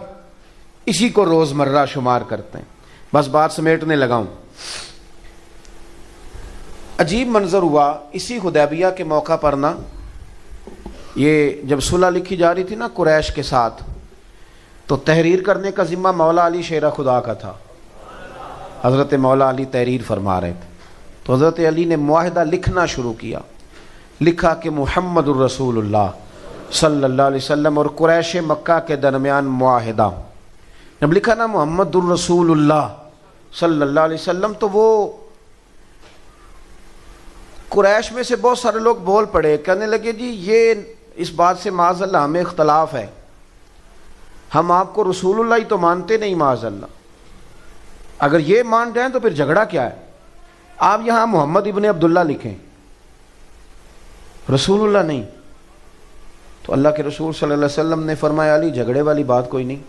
اسی کو روزمرہ شمار کرتے ہیں۔ بس بات سمیٹنے لگا ہوں۔ عجیب منظر ہوا اسی حدیبیہ کے موقع پر نا، یہ جب صلح لکھی جا رہی تھی نا قریش کے ساتھ، تو تحریر کرنے کا ذمہ مولا علی شیر خدا کا تھا۔ حضرت مولا علی تحریر فرما رہے تھے، تو حضرت علی نے معاہدہ لکھنا شروع کیا۔ لکھا کہ محمد الرسول اللہ صلی اللہ علیہ وسلم اور قریش مکہ کے درمیان معاہدہ۔ جب لکھا نا محمد الرسول اللہ صلی اللہ علیہ وسلم، تو وہ قریش میں سے بہت سارے لوگ بول پڑے، کہنے لگے جی یہ اس بات سے معاذ اللہ ہمیں اختلاف ہے، ہم آپ کو رسول اللہ ہی تو مانتے نہیں، معاذ اللہ اگر یہ مان رہے ہیں تو پھر جھگڑا کیا ہے؟ آپ یہاں محمد ابن عبداللہ لکھیں، رسول اللہ نہیں۔ تو اللہ کے رسول صلی اللہ علیہ وسلم نے فرمایا علی جھگڑے والی بات کوئی نہیں،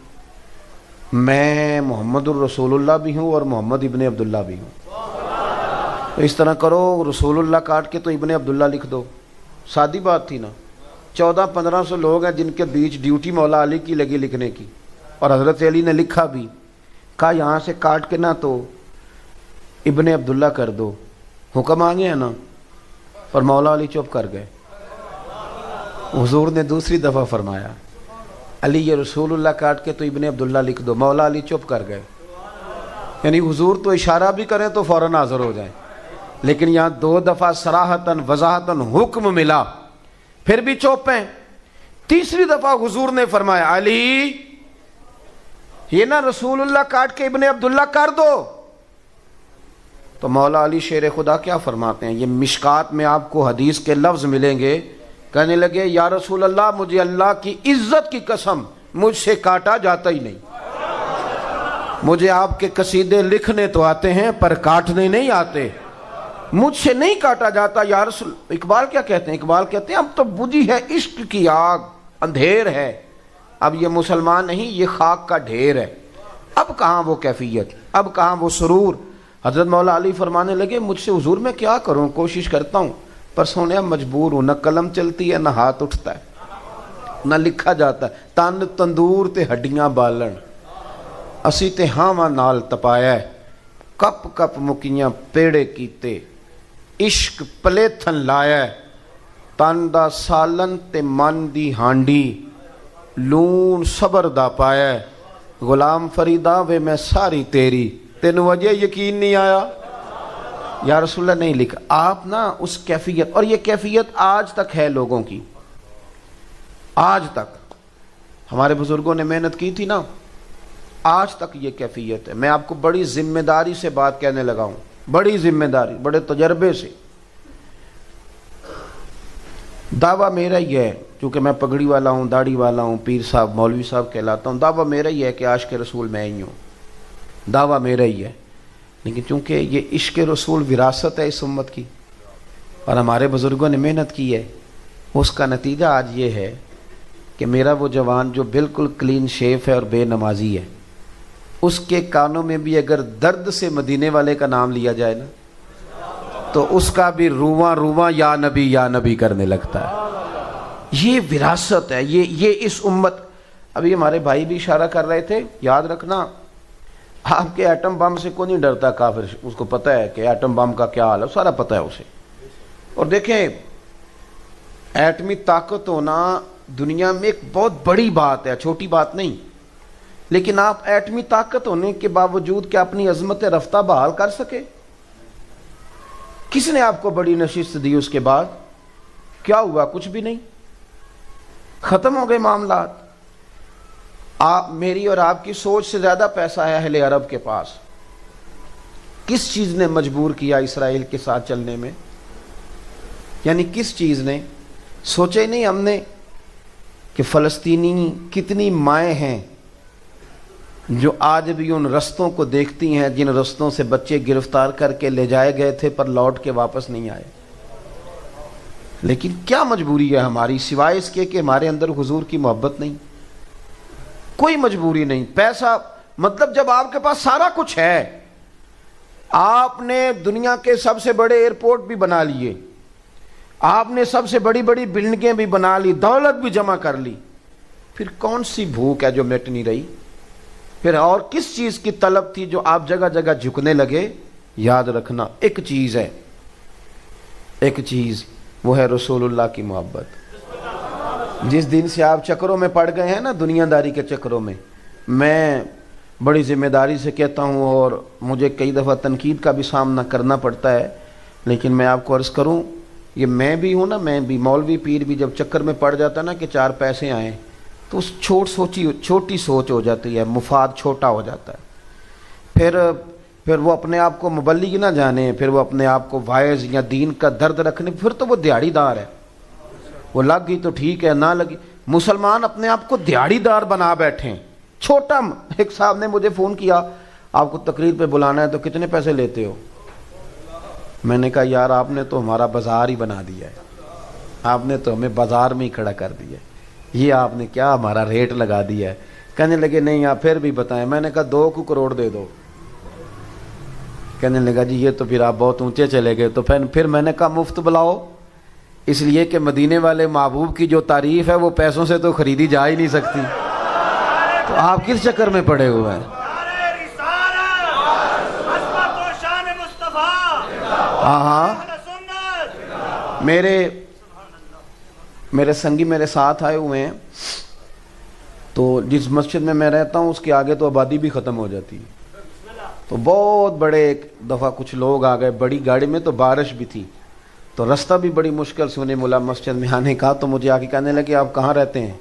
میں محمد الرسول اللہ بھی ہوں اور محمد ابن عبداللہ بھی ہوں، تو اس طرح کرو رسول اللہ کاٹ کے تو ابن عبداللہ لکھ دو۔ سادی بات تھی نا، 1400-1500 لوگ ہیں جن کے بیچ ڈیوٹی مولا علی کی لگی لکھنے کی، اور حضرت علی نے لکھا بھی، کہا یہاں سے کاٹ کے نہ تو ابن عبداللہ کر دو، حکم آ گیا نا، اور مولا علی چپ کر گئے۔ حضور نے دوسری دفعہ فرمایا علی یہ رسول اللہ کاٹ کے تو ابن عبداللہ لکھ دو، مولا علی چپ کر گئے۔ یعنی حضور تو اشارہ بھی کریں تو فوراً حاضر ہو جائیں، لیکن یہاں 2 دفعہ صراحتاً وضاحتاً حکم ملا، پھر بھی چپ ہیں۔ تیسری دفعہ حضور نے فرمایا علی یہ نا رسول اللہ کاٹ کے ابن عبداللہ کر دو۔ تو مولا علی شیر خدا کیا فرماتے ہیں، یہ مشکات میں آپ کو حدیث کے لفظ ملیں گے، کہنے لگے یا رسول اللہ مجھے اللہ کی عزت کی قسم مجھ سے کاٹا جاتا ہی نہیں، مجھے آپ کے قصیدے لکھنے تو آتے ہیں پر کاٹنے نہیں آتے، مجھ سے نہیں کاٹا جاتا یا رسول۔ اقبال کیا کہتے ہیں؟ اقبال کہتے ہیں اب تو بجھی ہے عشق کی آگ، اندھیر ہے، اب یہ مسلمان نہیں یہ خاک کا ڈھیر ہے، اب کہاں وہ کیفیت، اب کہاں وہ سرور۔ حضرت مولا علی فرمانے لگے مجھ سے حضور میں کیا کروں، کوشش کرتا ہوں پر سونے مجبور ہوں، نہ قلم چلتی ہے نہ ہاتھ اٹھتا ہے نہ لکھا جاتا ہے، تن تندور تے ہڈیاں بالن، اسی تے ہاواں نال تپایا ہے، کپ کپ مکیاں پیڑے کیتے، عشق پلیتھن لایا ہے، تن دا سالن تے من دی ہانڈی، لون صبر دا پایا ہے، غلام فریدا وے میں ساری تیری، تینوں وجہ یقین نہیں آیا یا رسول اللہ نہیں لکھا۔ آپ نا اس کیفیت، اور یہ کیفیت آج تک ہے لوگوں کی، آج تک ہمارے بزرگوں نے محنت کی تھی نا، آج تک یہ کیفیت ہے۔ میں آپ کو بڑی ذمہ داری سے بات کہنے لگا ہوں، بڑی ذمہ داری، بڑے تجربے سے۔ دعویٰ میرا ہی ہے، چونکہ میں پگڑی والا ہوں، داڑھی والا ہوں، پیر صاحب مولوی صاحب کہلاتا ہوں، دعویٰ میرا ہی ہے کہ عاشق رسول میں ہی ہوں، دعویٰ میرا ہی ہے، لیکن چونکہ یہ عشق رسول وراثت ہے اس امت کی اور ہمارے بزرگوں نے محنت کی ہے، اس کا نتیجہ آج یہ ہے کہ میرا وہ جوان جو بالکل کلین شیف ہے اور بے نمازی ہے، اس کے کانوں میں بھی اگر درد سے مدینے والے کا نام لیا جائے نا تو اس کا بھی رواں رواں یا نبی کرنے لگتا ہے۔ یہ وراثت ہے، یہ اس امت۔ ابھی ہمارے بھائی بھی اشارہ کر رہے تھے، یاد رکھنا آپ کے ایٹم بم سے کوئی نہیں ڈرتا کافر، اس کو پتہ ہے کہ ایٹم بم کا کیا حال ہے، سارا پتہ ہے اسے۔ اور دیکھیں ایٹمی طاقت ہونا دنیا میں ایک بہت بڑی بات ہے، چھوٹی بات نہیں، لیکن آپ ایٹمی طاقت ہونے کے باوجود کہ اپنی عظمت رفتہ بحال کر سکے؟ کس نے آپ کو بڑی نشست دی؟ اس کے بعد کیا ہوا؟ کچھ بھی نہیں، ختم ہو گئے معاملات۔ آپ میری اور آپ کی سوچ سے زیادہ پیسہ ہے اہل عرب کے پاس۔ کس چیز نے مجبور کیا اسرائیل کے ساتھ چلنے میں؟ یعنی کس چیز نے؟ سوچے نہیں ہم نے کہ فلسطینی کتنی مائیں ہیں جو آج بھی ان رستوں کو دیکھتی ہیں جن رستوں سے بچے گرفتار کر کے لے جائے گئے تھے پر لوٹ کے واپس نہیں آئے۔ لیکن کیا مجبوری ہے ہماری سوائے اس کے کہ ہمارے اندر حضور کی محبت نہیں؟ کوئی مجبوری نہیں۔ پیسہ مطلب جب آپ کے پاس سارا کچھ ہے، آپ نے دنیا کے سب سے بڑے ایئرپورٹ بھی بنا لیے، آپ نے سب سے بڑی بڑی بلڈنگیں بھی بنا لی، دولت بھی جمع کر لی، پھر کون سی بھوک ہے جو مٹ نہیں رہی؟ پھر اور کس چیز کی طلب تھی جو آپ جگہ جگہ جھکنے لگے؟ یاد رکھنا ایک چیز ہے، ایک چیز، وہ ہے رسول اللہ کی محبت۔ جس دن سے آپ چکروں میں پڑ گئے ہیں نا، دنیا داری کے چکروں میں، میں بڑی ذمہ داری سے کہتا ہوں اور مجھے کئی دفعہ تنقید کا بھی سامنا کرنا پڑتا ہے، لیکن میں آپ کو عرض کروں، یہ میں بھی ہوں نا، میں بھی مولوی پیر بھی جب چکر میں پڑ جاتا نا کہ چار پیسے آئیں تو اس چھوٹی سوچ ہو جاتی ہے، مفاد چھوٹا ہو جاتا ہے، پھر وہ اپنے آپ کو مبلغ نہ جانے، پھر وہ اپنے آپ کو وائز یا دین کا درد رکھنے، پھر تو وہ دیہڑی دار ہے، وہ لگ گئی تو ٹھیک ہے، نہ لگی۔ مسلمان اپنے آپ کو دیہڑی دار بنا بیٹھے ہیں، چھوٹا۔ ایک صاحب نے مجھے فون کیا، آپ کو تقریر پہ بلانا ہے تو کتنے پیسے لیتے ہو؟ میں نے کہا یار آپ نے تو ہمارا بازار ہی بنا دیا ہے، آپ نے تو ہمیں بازار میں ہی کھڑا کر دیا ہے، یہ آپ نے کیا ہمارا ریٹ لگا دیا ہے؟ کہنے لگے نہیں آپ پھر بھی بتائیں۔ میں نے کہا 2 کروڑ دے دو۔ کہنے لگا جی یہ تو پھر آپ بہت اونچے چلے گئے۔ تو پھر میں نے کہا مفت بلاؤ، اس لیے کہ مدینے والے محبوب کی جو تعریف ہے وہ پیسوں سے تو خریدی جا ہی نہیں سکتی، تو آپ کس چکر میں پڑے ہوئے ہیں؟ ہاں میرے سنگی میرے ساتھ آئے ہوئے ہیں، تو جس مسجد میں میں رہتا ہوں اس کے آگے تو آبادی بھی ختم ہو جاتی ہے، تو بہت بڑے ایک دفعہ کچھ لوگ آ گئے بڑی گاڑی میں، تو بارش بھی تھی، تو رستہ بھی بڑی مشکل سے انہیں ملا مسجد میں آنے کا۔ تو مجھے آ کے کہنے لگے آپ کہاں رہتے ہیں؟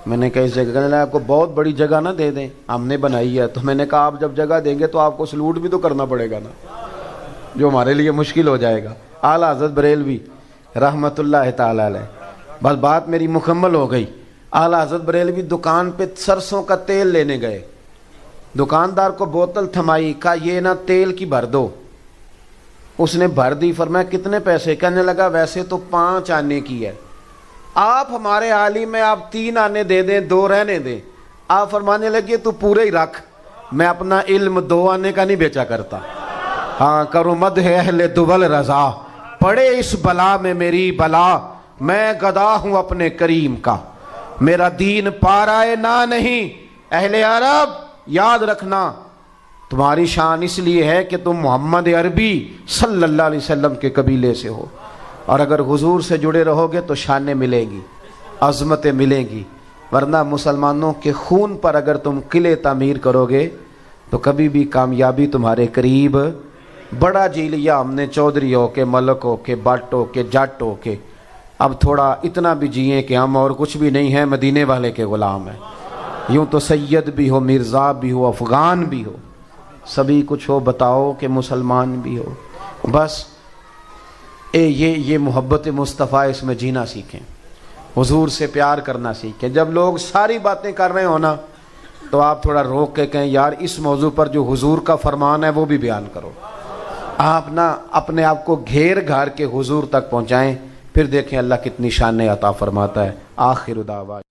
میں نے کہا اس جگہ۔ کہنے لگا آپ کو بہت بڑی جگہ نہ دے دیں، ہم نے بنائی ہے۔ تو میں نے کہا آپ جب جگہ دیں گے تو آپ کو سلوٹ بھی تو کرنا پڑے گا نا، جو ہمارے لیے مشکل ہو جائے گا۔ اعلیٰ حضرت بریلوی رحمۃ اللہ تعالی علیہ، بس بات میری مکمل ہو گئی۔ اعلیٰ حضرت بریلوی دکان پہ سرسوں کا تیل لینے گئے، دکاندار کو بوتل تھمائی، کہا یہ نا تیل کی بھر دو، اس نے بھر دی، فرمایا کتنے پیسے؟ کہنے لگا ویسے تو 5 آنے کی ہے، آپ ہمارے عالم میں آپ 3 آنے دے دیں، 2 رہنے دیں۔ آپ فرمانے لگے تو پورے ہی رکھ، میں اپنا علم 2 آنے کا نہیں بیچا کرتا، ہاں کرو مدح اہل دول رضا، پڑے اس بلا میں میری بلا، میں گدا ہوں اپنے کریم کا، میرا دین پارائے نہ نہیں۔ اہل عرب یاد رکھنا، تمہاری شان اس لیے ہے کہ تم محمد عربی صلی اللہ علیہ وسلم کے قبیلے سے ہو، اور اگر حضور سے جڑے رہو گے تو شانیں ملیں گی، عظمتیں ملیں گی، ورنہ مسلمانوں کے خون پر اگر تم قلعے تعمیر کرو گے تو کبھی بھی کامیابی تمہارے قریب۔ بڑا جی لیا ہم نے چودھری ہو کے، ملک ہو کے، بٹ ہو کے، جٹ ہو کے، اب تھوڑا اتنا بھی جئیں کہ ہم اور کچھ بھی نہیں ہیں، مدینے والے کے غلام ہیں۔ یوں تو سید بھی ہو، مرزا بھی ہو، افغان بھی ہو، سبھی کچھ ہو، بتاؤ کہ مسلمان بھی ہو۔ بس یہ محبت مصطفیٰ، اس میں جینا سیکھیں، حضور سے پیار کرنا سیکھیں۔ جب لوگ ساری باتیں کر رہے ہو نا تو آپ تھوڑا روک کے کہیں یار اس موضوع پر جو حضور کا فرمان ہے وہ بھی بیان کرو۔ آپ نا اپنے آپ کو گھیر گھار کے حضور تک پہنچائیں، پھر دیکھیں اللہ کتنی شانیں عطا فرماتا ہے۔ آخر دعوانا